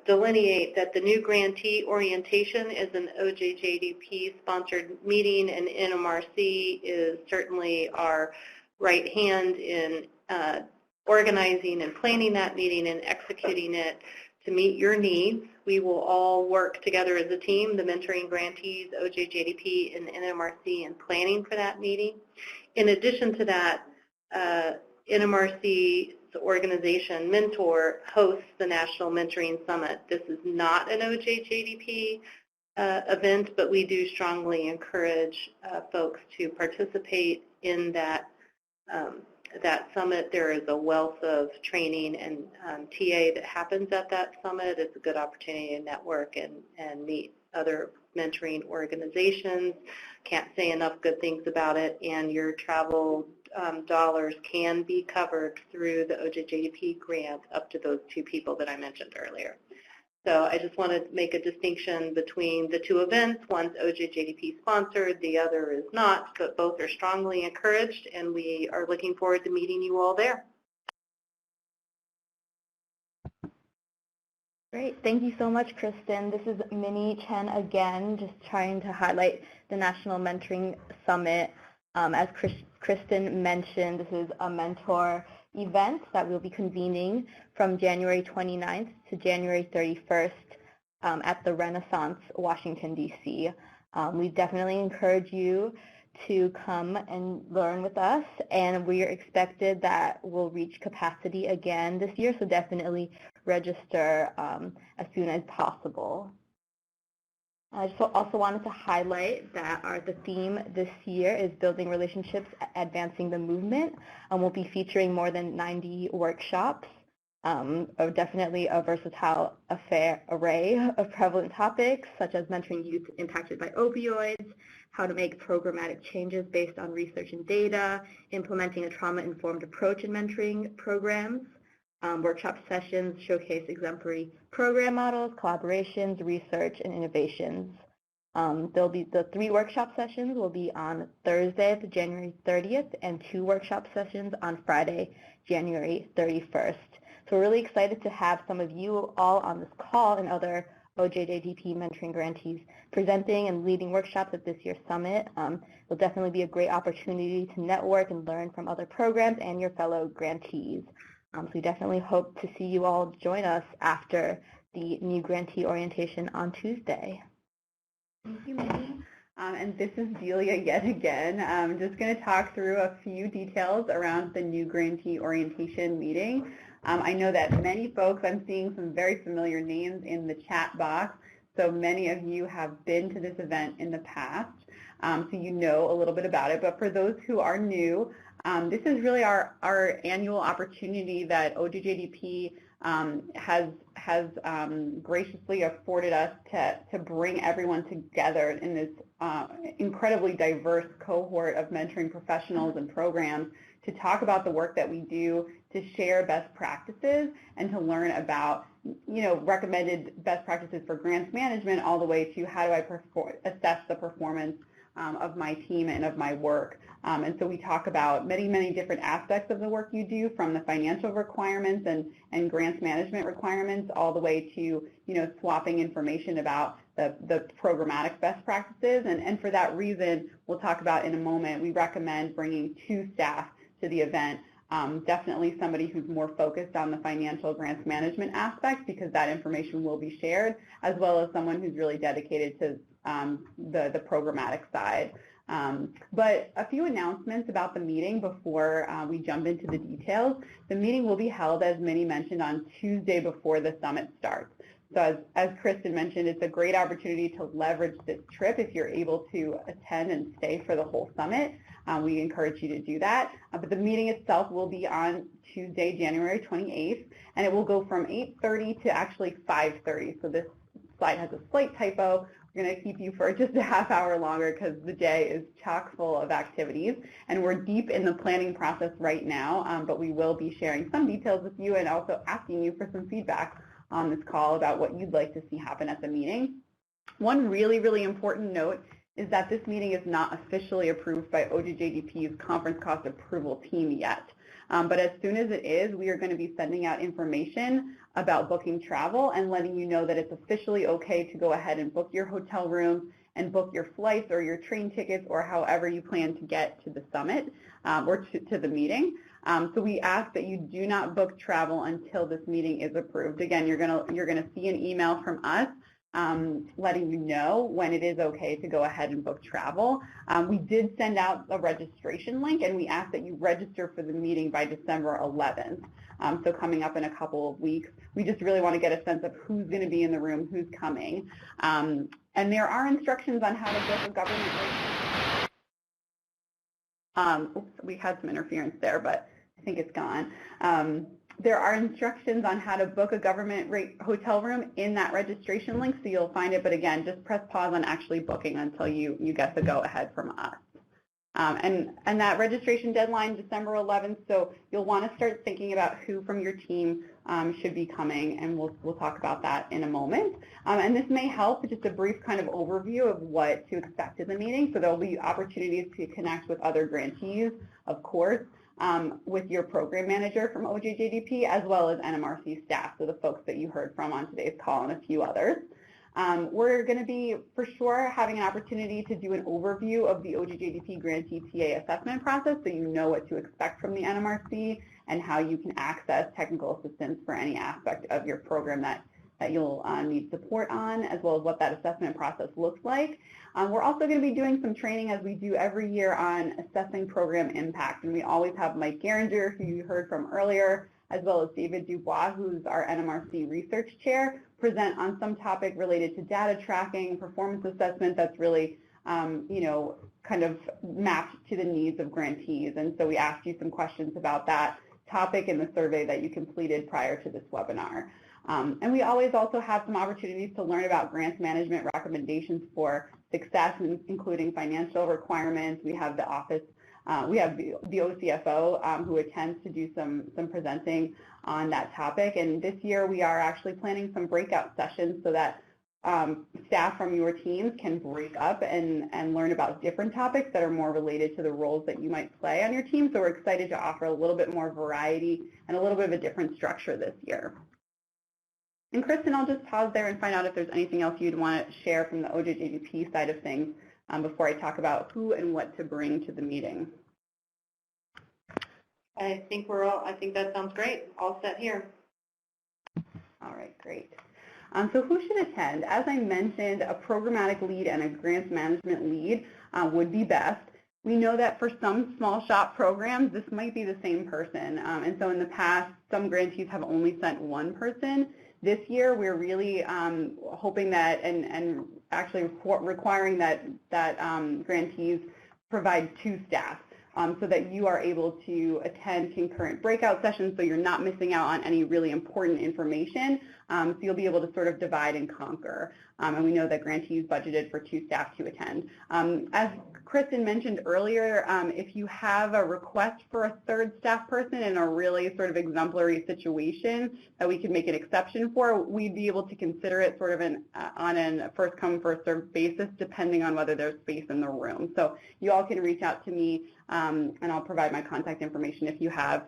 delineate that the new grantee orientation is an OJJDP-sponsored meeting, and NMRC is certainly our right hand in organizing and planning that meeting and executing it to meet your needs. We will all work together as a team, the mentoring grantees, OJJDP, and NMRC, in planning for that meeting. In addition to that, NMRC's organization, Mentor, hosts the National Mentoring Summit. This is not an OJJDP event, but we do strongly encourage folks to participate in that summit. There is a wealth of training and TA that happens at that summit. It's a good opportunity to network and meet other mentoring organizations. Can't say enough good things about it, and your travel dollars can be covered through the OJJDP grant up to those two people that I mentioned earlier. So I just want to make a distinction between the two events. One's OJJDP sponsored, the other is not, but both are strongly encouraged, and we are looking forward to meeting you all there. Great. Thank you so much, Kristen. This is Minnie Chen again, just trying to highlight the National Mentoring Summit. As Kristen mentioned, this is a mentor event that we'll be convening from January 29th to January 31st at the Renaissance, Washington, D.C. We definitely encourage you to come and learn with us, and we are expected that we'll reach capacity again this year, so definitely register as soon as possible. I just also wanted to highlight that the theme this year is Building Relationships, Advancing the Movement, and we'll be featuring more than 90 workshops, definitely a versatile array of prevalent topics, such as mentoring youth impacted by opioids, how to make programmatic changes based on research and data, implementing a trauma-informed approach in mentoring programs. Workshop sessions showcase exemplary program models, collaborations, research, and innovations. There'll be the 3 workshop sessions will be on Thursday, January 30th, and 2 workshop sessions on Friday, January 31st. So we're really excited to have some of you all on this call and other OJJDP mentoring grantees presenting and leading workshops at this year's summit. It'll definitely be a great opportunity to network and learn from other programs and your fellow grantees. So we definitely hope to see you all join us after the new grantee orientation on Tuesday. Thank you, Minnie. And this is Delia yet again. I'm just going to talk through a few details around the new grantee orientation meeting. I know that many folks, I'm seeing some very familiar names in the chat box, so many of you have been to this event in the past, so you know a little bit about it. But for those who are new, this is really our annual opportunity that OJJDP has graciously afforded us to bring everyone together in this incredibly diverse cohort of mentoring professionals and programs to talk about the work that we do, to share best practices, and to learn about, recommended best practices for grants management, all the way to how do I assess the performance of my team and of my work. And so we talk about many, many different aspects of the work you do, from the financial requirements and grants management requirements, all the way to, swapping information about the programmatic best practices. And for that reason, we'll talk about in a moment, we recommend bringing 2 staff to the event. Definitely somebody who's more focused on the financial grants management aspect, because that information will be shared, as well as someone who's really dedicated to the programmatic side. But a few announcements about the meeting before we jump into the details. The meeting will be held, as Minnie mentioned, on Tuesday before the summit starts. So as Kristen mentioned, it's a great opportunity to leverage this trip if you're able to attend and stay for the whole summit. We encourage you to do that. But the meeting itself will be on Tuesday, January 28th, and it will go from 8:30 to actually 5:30. So this slide has a slight typo. We're going to keep you for just a half hour longer because the day is chock full of activities, and we're deep in the planning process right now, but we will be sharing some details with you and also asking you for some feedback on this call about what you'd like to see happen at the meeting. One really, really important note is that this meeting is not officially approved by OJJDP's conference cost approval team yet. But as soon as it is, we are going to be sending out information about booking travel and letting you know that it's officially okay to go ahead and book your hotel room and book your flights or your train tickets or however you plan to get to the summit or to the meeting. So we ask that you do not book travel until this meeting is approved. Again, you're gonna see an email from us letting you know when it is okay to go ahead and book travel. We did send out a registration link, and we ask that you register for the meeting by December 11th. So coming up in a couple of weeks, we just really want to get a sense of who's going to be in the room, who's coming. And there are instructions on how to book a government rate. Oops, we had some interference there, but I think it's gone. There are instructions on how to book a government rate hotel room in that registration link, so you'll find it. But again, just press pause on actually booking until you get the go-ahead from us. And that registration deadline, December 11th, so you'll want to start thinking about who from your team should be coming, and we'll talk about that in a moment. And this may help, just a brief kind of overview of what to expect in the meeting. So there'll be opportunities to connect with other grantees, of course, with your program manager from OJJDP, as well as NMRC staff, so the folks that you heard from on today's call and a few others. We're going to be, for sure, having an opportunity to do an overview of the OJJDP Grantee TA assessment process, so you know what to expect from the NMRC and how you can access technical assistance for any aspect of your program that you'll need support on, as well as what that assessment process looks like. We're also going to be doing some training, as we do every year, on assessing program impact, and we always have Mike Geringer, who you heard from earlier, as well as David Dubois, who's our NMRC research chair, present on some topic related to data tracking, performance assessment that's really, kind of mapped to the needs of grantees. And so we asked you some questions about that topic in the survey that you completed prior to this webinar. And we always also have some opportunities to learn about grants management recommendations for success, including financial requirements. We have the office, we have the OCFO who attends to do some presenting on that topic. And this year we are actually planning some breakout sessions so that staff from your teams can break up and learn about different topics that are more related to the roles that you might play on your team. So we're excited to offer a little bit more variety and a little bit of a different structure this year. And Kristen, I'll just pause there and find out if there's anything else you'd want to share from the OJJDP side of things before I talk about who and what to bring to the meeting. I think that sounds great. All set here. All right, great. So who should attend? As I mentioned, a programmatic lead and a grants management lead would be best. We know that for some small shop programs, this might be the same person. And so in the past, some grantees have only sent one person. This year, we're really hoping that and actually requiring that grantees provide 2 staff so that you are able to attend concurrent breakout sessions so you're not missing out on any really important information. So you'll be able to sort of divide and conquer. And we know that grantees budgeted for 2 staff to attend. As Kristen mentioned earlier, if you have a request for a 3rd staff person in a really sort of exemplary situation that we could make an exception for, we'd be able to consider it sort of on a first come, first served basis, depending on whether there's space in the room. So you all can reach out to me, and I'll provide my contact information if you have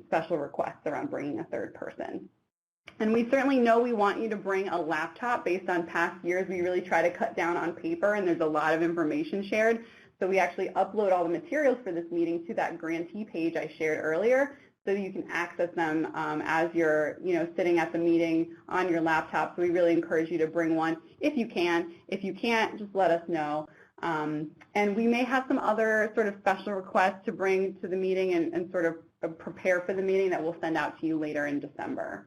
special requests around bringing a 3rd person. And we certainly know we want you to bring a laptop. Based on past years, we really try to cut down on paper, and there's a lot of information shared. So we actually upload all the materials for this meeting to that grantee page I shared earlier, so you can access them as you're sitting at the meeting on your laptop. So we really encourage you to bring one if you can. If you can't, just let us know. And we may have some other sort of special requests to bring to the meeting and sort of prepare for the meeting that we'll send out to you later in December.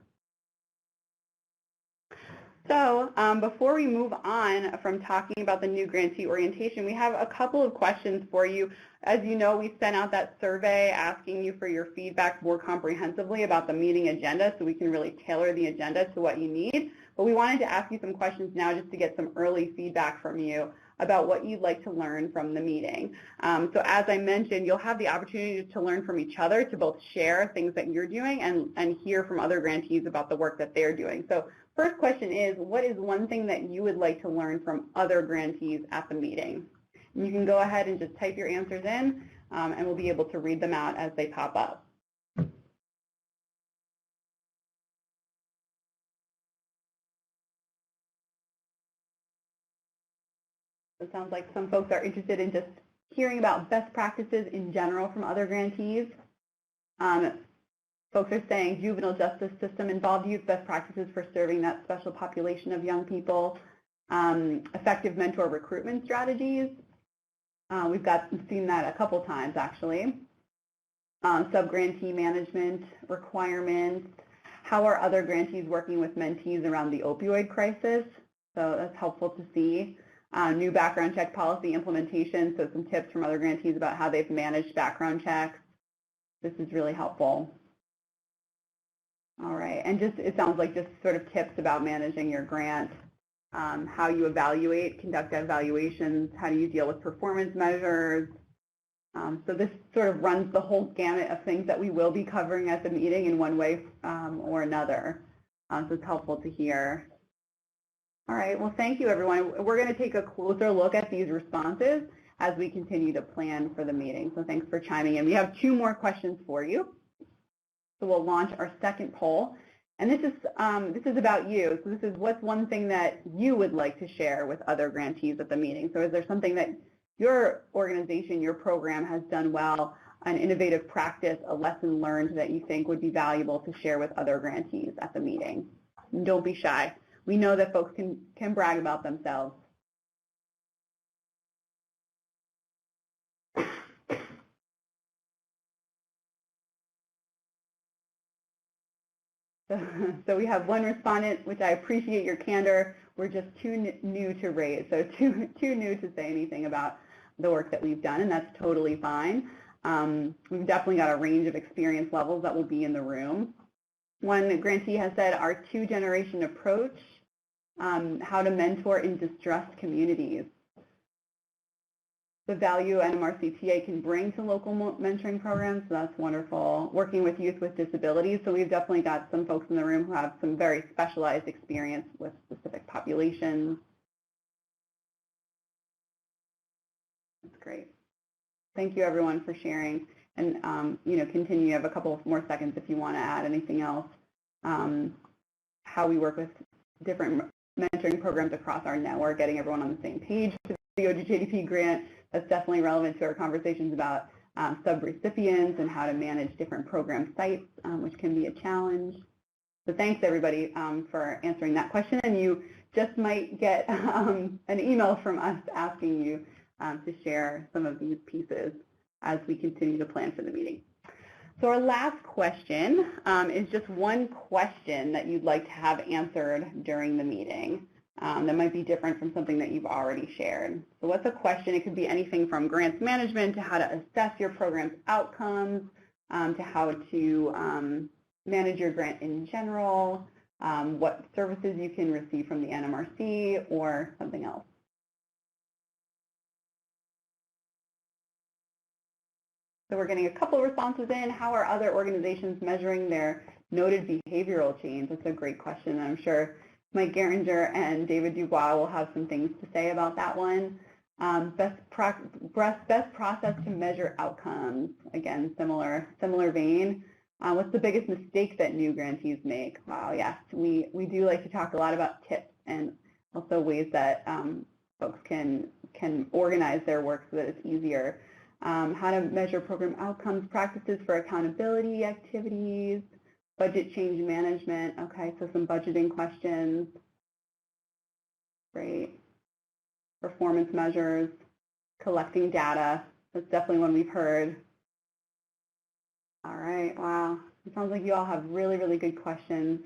So before we move on from talking about the new grantee orientation, we have a couple of questions for you. As you know, we sent out that survey asking you for your feedback more comprehensively about the meeting agenda so we can really tailor the agenda to what you need. But we wanted to ask you some questions now just to get some early feedback from you about what you'd like to learn from the meeting. So as I mentioned, you'll have the opportunity to learn from each other, to both share things that you're doing and hear from other grantees about the work that they're doing. So first question is, what is one thing that you would like to learn from other grantees at the meeting? And you can go ahead and just type your answers in, and we'll be able to read them out as they pop up. It sounds like some folks are interested in just hearing about best practices in general from other grantees. Folks are saying juvenile justice system involved youth, best practices for serving that special population of young people, effective mentor recruitment strategies. We've seen that a couple times actually. Sub-grantee management requirements. How are other grantees working with mentees around the opioid crisis? So that's helpful to see. New background check policy implementation, so some tips from other grantees about how they've managed background checks. This is really helpful. All right, and it sounds like just sort of tips about managing your grant, how you evaluate, conduct evaluations, how do you deal with performance measures. So this sort of runs the whole gamut of things that we will be covering at the meeting in one way or another. So it's helpful to hear. All right, well, thank you, everyone. We're going to take a closer look at these responses as we continue to plan for the meeting. So thanks for chiming in. We have 2 more questions for you. So we'll launch our second poll. And this is about you. So this is what's one thing that you would like to share with other grantees at the meeting. So is there something that your organization, your program has done well, an innovative practice, a lesson learned that you think would be valuable to share with other grantees at the meeting? And don't be shy. We know that folks can brag about themselves. So we have one respondent, which I appreciate your candor. We're just too new to raise, so too new to say anything about the work that we've done, and that's totally fine. We've definitely got a range of experience levels that will be in the room. One grantee has said our 2-generation approach, how to mentor in distressed communities. The value NMRC TA can bring to local mentoring programs, so that's wonderful. Working with youth with disabilities, so we've definitely got some folks in the room who have some very specialized experience with specific populations. That's great. Thank you, everyone, for sharing. And continue. You have a couple more seconds if you want to add anything else. how we work with different mentoring programs across our network, getting everyone on the same page to the OJJDP grant. That's definitely relevant to our conversations about sub-recipients and how to manage different program sites, which can be a challenge. So thanks, everybody, for answering that question. And you just might get an email from us asking you to share some of these pieces as we continue to plan for the meeting. So our last question is just one question that you'd like to have answered during the meeting that might be different from something that you've already shared. So what's a question? It could be anything from grants management to how to assess your program's outcomes, to how to manage your grant in general, what services you can receive from the NMRC, or something else. So we're getting a couple of responses in. How are other organizations measuring their noted behavioral change? That's a great question. I'm sure Mike Geringer and David Dubois will have some things to say about that one. Best process to measure outcomes. Again, similar vein. What's the biggest mistake that new grantees make? Wow, yes, we do like to talk a lot about tips and also ways that folks can organize their work so that it's easier. How to measure program outcomes, practices for accountability activities, budget change management. Okay, so some budgeting questions. Great. Performance measures, collecting data. That's definitely one we've heard. All right, wow. It sounds like you all have really, really good questions.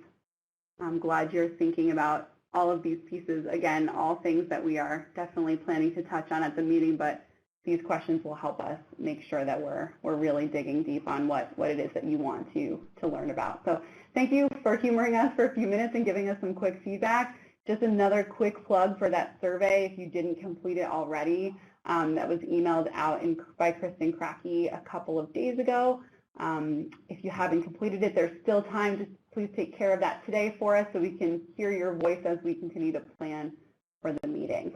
I'm glad you're thinking about all of these pieces. Again, all things that we are definitely planning to touch on at the meeting, but these questions will help us make sure that we're really digging deep on what it is that you want to learn about. So thank you for humoring us for a few minutes and giving us some quick feedback. Just another quick plug for that survey, if you didn't complete it already, that was emailed out by Kristen Krake a couple of days ago. If you haven't completed it, there's still time. Just please take care of that today for us so we can hear your voice as we continue to plan for the meeting.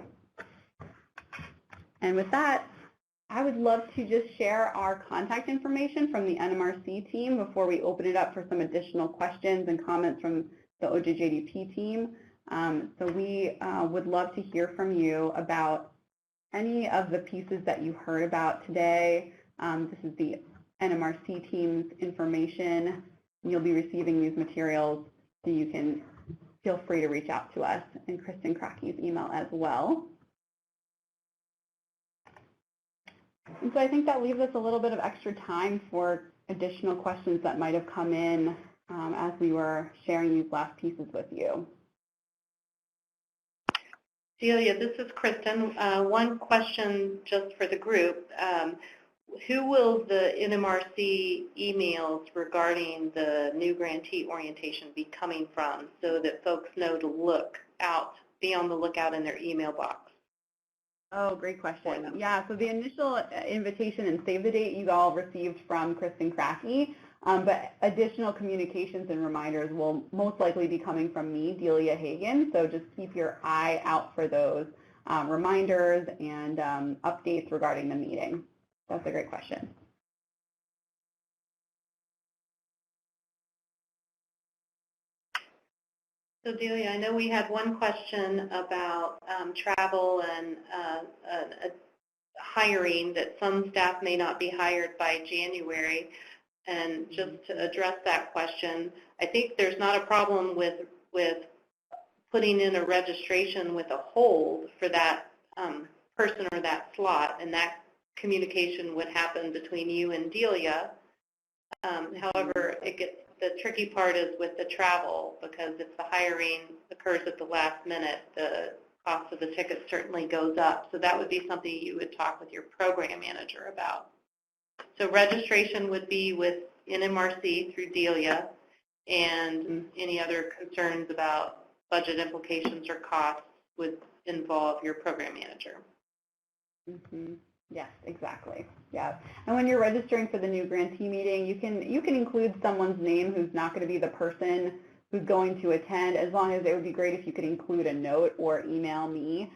And with that, I would love to just share our contact information from the NMRC team before we open it up for some additional questions and comments from the OJJDP team. So we would love to hear from you about any of the pieces that you heard about today. This is the NMRC team's information. You'll be receiving these materials, so you can feel free to reach out to us, and Kristen Krake's email as well. And so I think that leaves us a little bit of extra time for additional questions that might have come in as we were sharing these last pieces with you. Delia, this is Kristen. One question just for the group. Who will the NMRC emails regarding the new grantee orientation be coming from so that folks know to be on the lookout in their email box? Oh, great question. Yeah, so the initial invitation and save the date you all received from Kristen Krake, but additional communications and reminders will most likely be coming from me, Delia Hagan, so just keep your eye out for those reminders and updates regarding the meeting. That's a great question. So Delia, I know we had one question about travel and hiring, that some staff may not be hired by January. And just to address that question, I think there's not a problem with putting in a registration with a hold for that person or that slot, and that communication would happen between you and Delia. However, the tricky part is with the travel, because if the hiring occurs at the last minute, the cost of the ticket certainly goes up. So that would be something you would talk with your program manager about. So registration would be with NMRC through Delia, and any other concerns about budget implications or costs would involve your program manager. Mm-hmm. Yes, exactly. Yeah, and when you're registering for the new grantee meeting, you can include someone's name who's not going to be the person who's going to attend, as long as it would be great if you could include a note or email me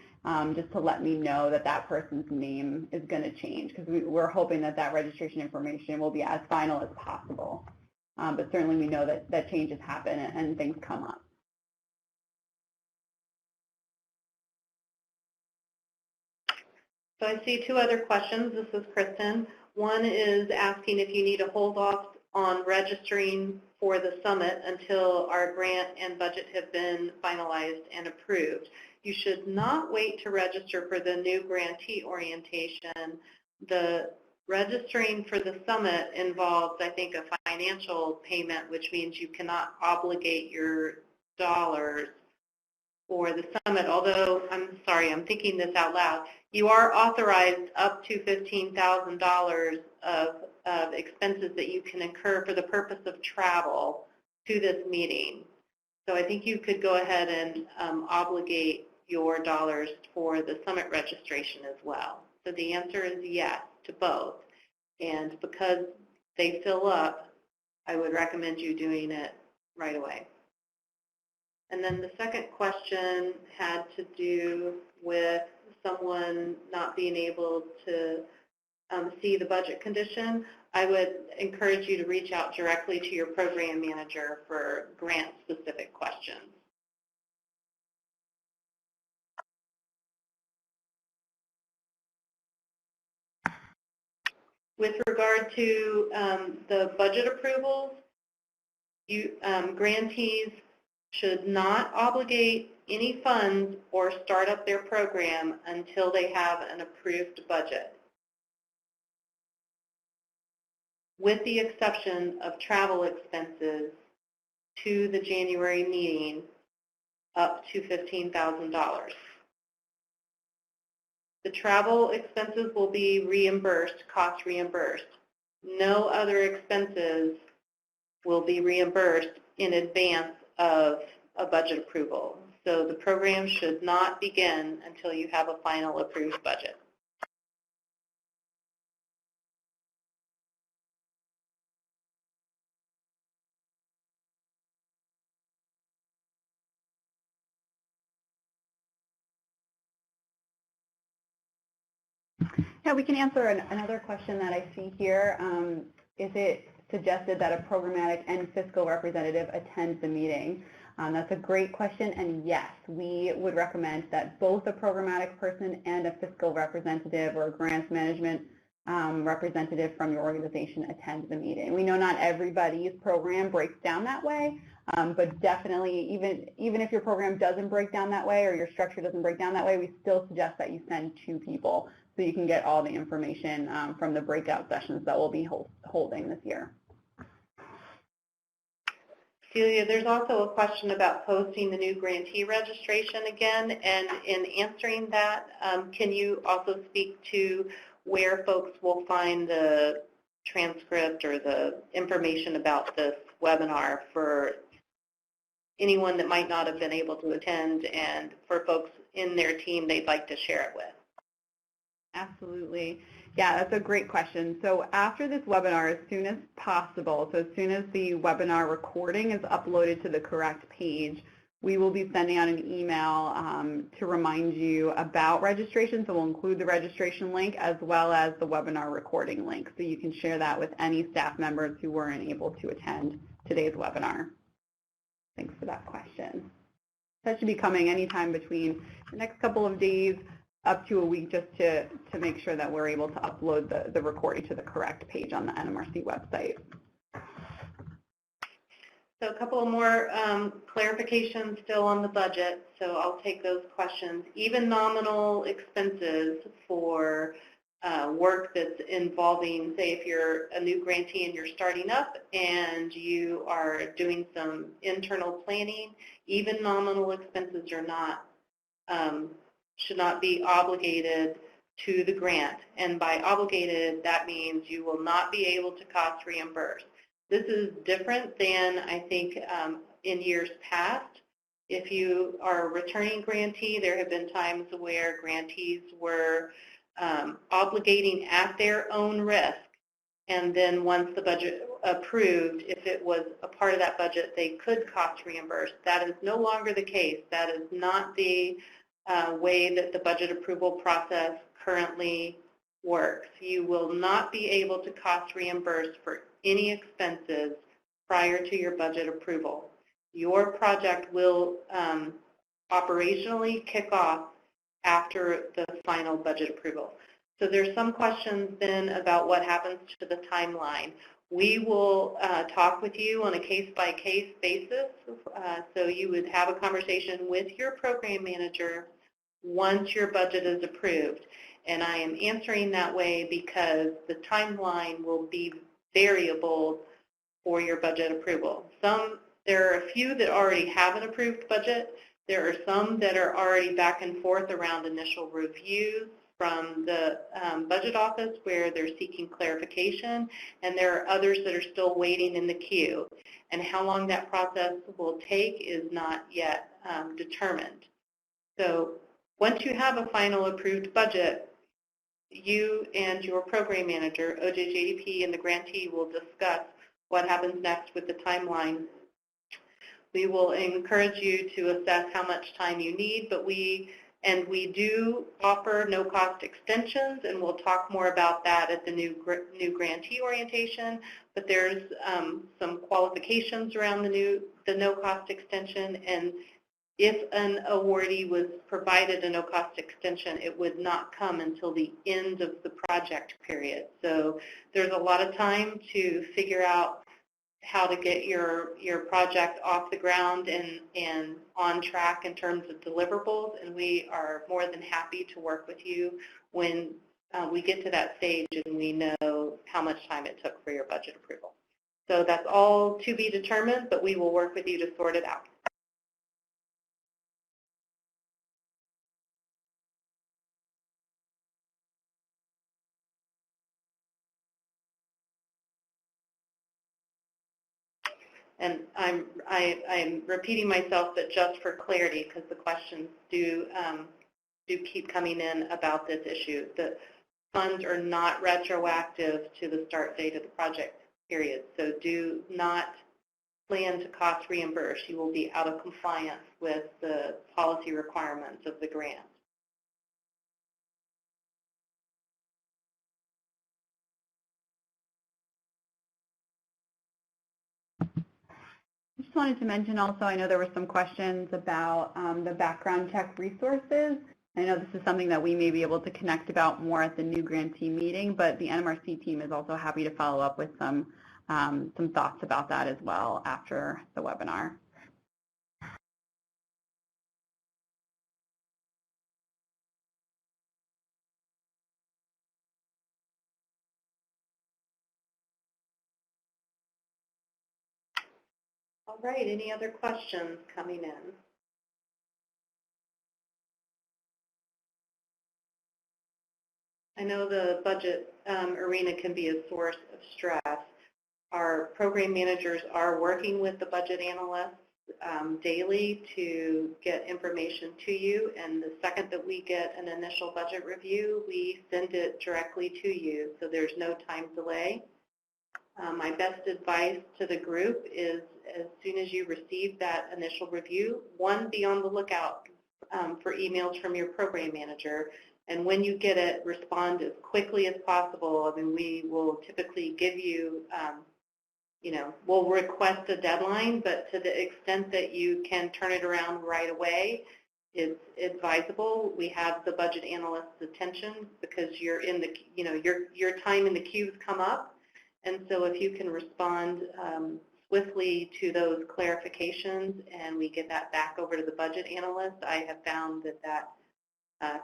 just to let me know that that person's name is going to change, because we're hoping that that registration information will be as final as possible. But certainly we know that changes happen and things come up. So I see two other questions. This is Kristen. One is asking if you need to hold off on registering for the summit until our grant and budget have been finalized and approved. You should not wait to register for the new grantee orientation. The registering for the summit involves, I think, a financial payment, which means you cannot obligate your dollars for the summit, although, I'm sorry, I'm thinking this out loud. You are authorized up to $15,000 of expenses that you can incur for the purpose of travel to this meeting. So I think you could go ahead and obligate your dollars for the summit registration as well. So the answer is yes to both. And because they fill up, I would recommend you doing it right away. And then the second question had to do with someone not being able to see the budget condition. I would encourage you to reach out directly to your program manager for grant-specific questions. With regard to the budget approvals, grantees should not obligate any funds or start up their program until they have an approved budget, with the exception of travel expenses to the January meeting up to $15,000. The travel expenses will be reimbursed, cost reimbursed. No other expenses will be reimbursed in advance of a budget approval. So the program should not begin until you have a final approved budget. Yeah, we can answer another question that I see here. Is it suggested that a programmatic and fiscal representative attends the meeting? That's a great question, and yes, we would recommend that both a programmatic person and a fiscal representative or a grants management representative from your organization attend the meeting. We know not everybody's program breaks down that way, but definitely even if your program doesn't break down that way or your structure doesn't break down that way, we still suggest that you send 2 people so you can get all the information from the breakout sessions that we'll be holding this year. Celia, there's also a question about posting the new grantee registration again, and in answering that, can you also speak to where folks will find the transcript or the information about this webinar for anyone that might not have been able to attend and for folks in their team they'd like to share it with? Absolutely. Yeah, that's a great question. So after this webinar, as soon as possible, so as soon as the webinar recording is uploaded to the correct page, we will be sending out an email to remind you about registration. So we'll include the registration link as well as the webinar recording link. So you can share that with any staff members who weren't able to attend today's webinar. Thanks for that question. That should be coming anytime between the next couple of days up to a week, just to make sure that we're able to upload the recording to the correct page on the NMRC website. So a couple more clarifications still on the budget, so I'll take those questions. Even nominal expenses for work that's involving, say if you're a new grantee and you're starting up and you are doing some internal planning, even nominal expenses are not should not be obligated to the grant. And by obligated, that means you will not be able to cost reimburse. This is different than, I think, in years past. If you are a returning grantee, there have been times where grantees were obligating at their own risk, and then once the budget approved, if it was a part of that budget, they could cost reimburse. That is no longer the case. That is not the way that the budget approval process currently works. You will not be able to cost reimburse for any expenses prior to your budget approval. Your project will operationally kick off after the final budget approval. So there's some questions then about what happens to the timeline. We will talk with you on a case-by-case basis, so you would have a conversation with your program manager once your budget is approved. And I am answering that way because the timeline will be variable for your budget approval. There are a few that already have an approved budget. There are some that are already back and forth around initial reviews from the budget office where they're seeking clarification, and there are others that are still waiting in the queue. And how long that process will take is not yet determined. So once you have a final approved budget, you and your program manager, OJJDP, and the grantee will discuss what happens next with the timeline. We will encourage you to assess how much time you need, but we do offer no-cost extensions, and we'll talk more about that at the new grantee orientation. But there's some qualifications around the no-cost extension, and if an awardee was provided a no-cost extension, it would not come until the end of the project period. So there's a lot of time to figure out how to get your project off the ground and on track in terms of deliverables, and we are more than happy to work with you when we get to that stage and we know how much time it took for your budget approval. So that's all to be determined, but we will work with you to sort it out. And I'm repeating myself, but just for clarity, because the questions do keep coming in about this issue. The funds are not retroactive to the start date of the project period, so do not plan to cost reimburse. You will be out of compliance with the policy requirements of the grant. I just wanted to mention also, I know there were some questions about the background check resources. I know this is something that we may be able to connect about more at the new grantee meeting, but the NMRC team is also happy to follow up with some thoughts about that as well after the webinar. All right, any other questions coming in? I know the budget arena can be a source of stress. Our program managers are working with the budget analysts daily to get information to you, and the second that we get an initial budget review, we send it directly to you, so there's no time delay. My best advice to the group is as soon as you receive that initial review, one, be on the lookout for emails from your program manager, and when you get it, respond as quickly as possible. I mean, we will typically give you, we'll request a deadline, but to the extent that you can turn it around right away, it's advisable. We have the budget analyst's attention because you're in the, your time in the queues come up. And so if you can respond swiftly to those clarifications and we get that back over to the budget analyst, I have found that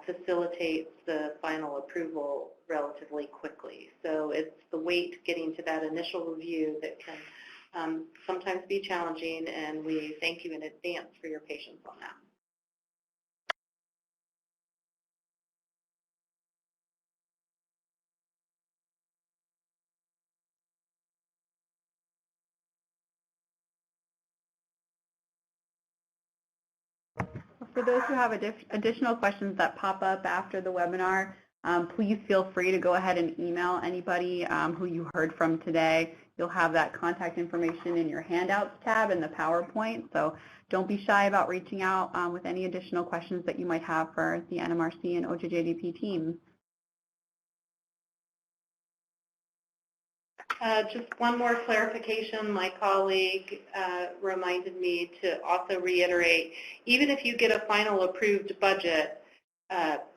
facilitates the final approval relatively quickly. So it's the wait getting to that initial review that can sometimes be challenging, and we thank you in advance for your patience on that. For those who have additional questions that pop up after the webinar, please feel free to go ahead and email anybody who you heard from today. You'll have that contact information in your handouts tab in the PowerPoint, so don't be shy about reaching out with any additional questions that you might have for the NMRC and OJJDP teams. Just one more clarification. My colleague reminded me to also reiterate, even if you get a final approved budget,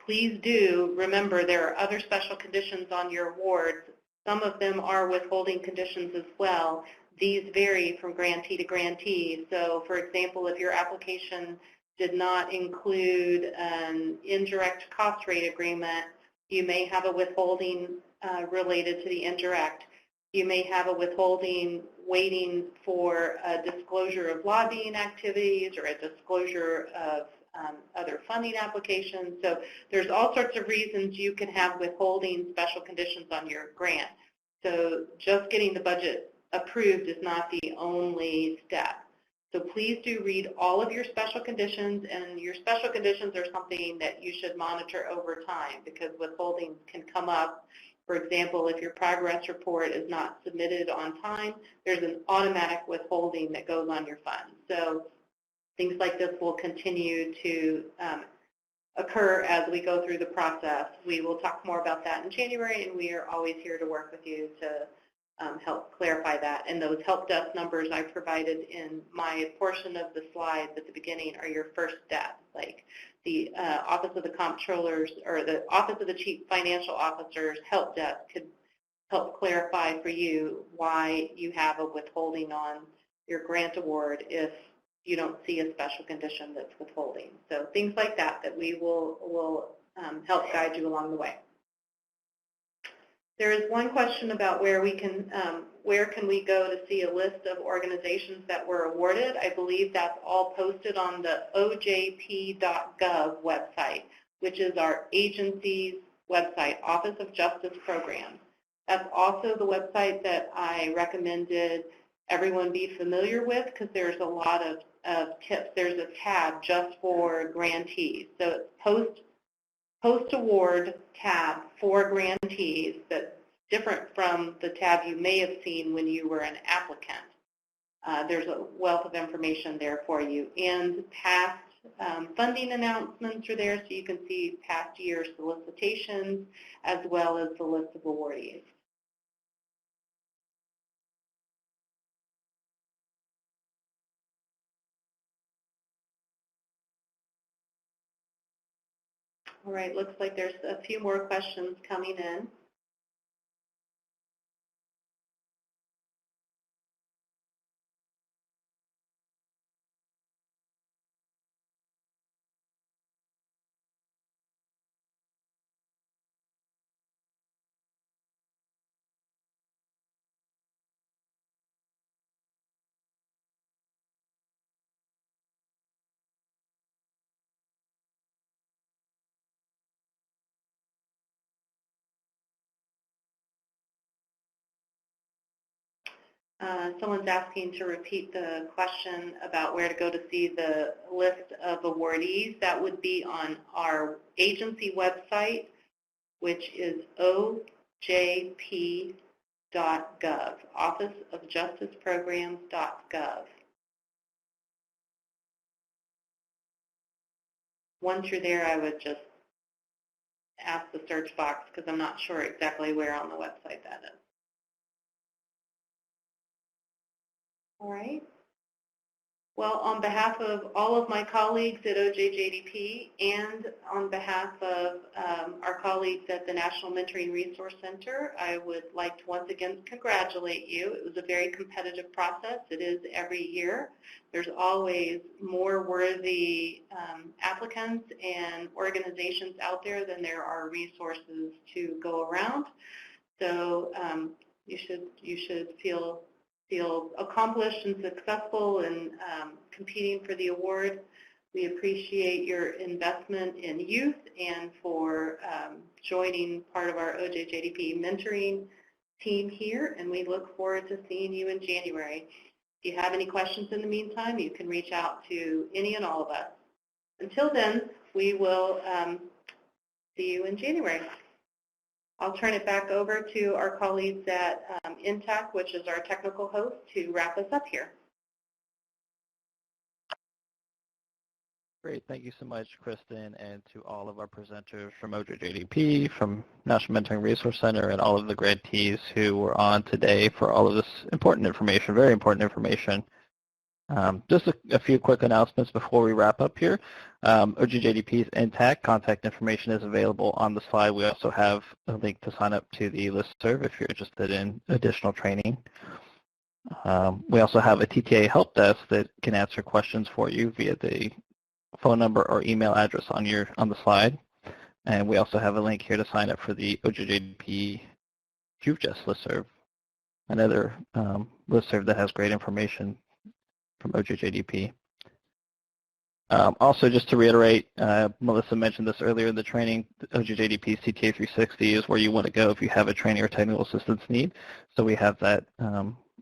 please do remember there are other special conditions on your awards. Some of them are withholding conditions as well. These vary from grantee to grantee. So, for example, if your application did not include an indirect cost rate agreement, you may have a withholding related to the indirect. You may have a withholding waiting for a disclosure of lobbying activities or a disclosure of other funding applications. So there's all sorts of reasons you can have withholding special conditions on your grant. So just getting the budget approved is not the only step. So please do read all of your special conditions, and your special conditions are something that you should monitor over time because withholdings can come up. For example, if your progress report is not submitted on time, there's an automatic withholding that goes on your fund. So things like this will continue to occur as we go through the process. We will talk more about that in January, and we are always here to work with you to help clarify that. And those help desk numbers I provided in my portion of the slides at the beginning are your first step. Like the Office of the Comptrollers or the Office of the Chief Financial Officer's help desk could help clarify for you why you have a withholding on your grant award if you don't see a special condition that's withholding. So things like that we will help guide you along the way. There is one question about where can we go to see a list of organizations that were awarded. I believe that's all posted on the OJP.gov website, which is our agency's website, Office of Justice Programs. That's also the website that I recommended everyone be familiar with because there's a lot of tips. There's a tab just for grantees. So it's post-award tab for grantees that's different from the tab you may have seen when you were an applicant. There's a wealth of information there for you. And past funding announcements are there so you can see past year solicitations as well as the list of awardees. All right, looks like there's a few more questions coming in. Someone's asking to repeat the question about where to go to see the list of awardees. That would be on our agency website, which is OJP.gov, Office of Justice Programs.gov. Once you're there, I would just ask the search box because I'm not sure exactly where on the website that is. All right. Well, on behalf of all of my colleagues at OJJDP and on behalf of our colleagues at the National Mentoring Resource Center, I would like to once again congratulate you. It was a very competitive process. It is every year. There's always more worthy applicants and organizations out there than there are resources to go around. So you should feel accomplished and successful in competing for the award. We appreciate your investment in youth and for joining part of our OJJDP mentoring team here, and we look forward to seeing you in January. If you have any questions in the meantime, you can reach out to any and all of us. Until then, we will see you in January. I'll turn it back over to our colleagues at NTTAC, which is our technical host, to wrap us up here. Great. Thank you so much, Kristen, and to all of our presenters from OJJDP, from National Mentoring Resource Center, and all of the grantees who were on today for all of this important information, very important information. Just a few quick announcements before we wrap up here. OJJDP's NTTAC contact information is available on the slide. We also have a link to sign up to the listserv if you're interested in additional training. We also have a TTA Help Desk that can answer questions for you via the phone number or email address on the slide. And we also have a link here to sign up for the OJJDP JuveJust listserv, another listserv that has great information from OJJDP. Also, just to reiterate, Melissa mentioned this earlier in the training, OJJDP CTA 360 is where you want to go if you have a training or technical assistance need. So we have that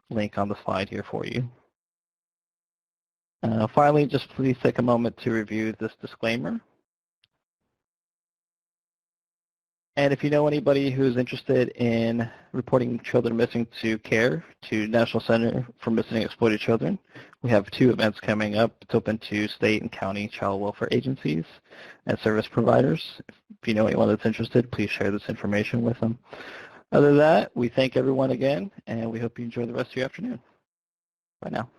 link on the slide here for you. Finally, just please take a moment to review this disclaimer. And if you know anybody who's interested in reporting children missing to CARE, to National Center for Missing and Exploited Children, we have 2 events coming up. It's open to state and county child welfare agencies and service providers. If you know anyone that's interested, please share this information with them. Other than that, we thank everyone again, and we hope you enjoy the rest of your afternoon. Bye now.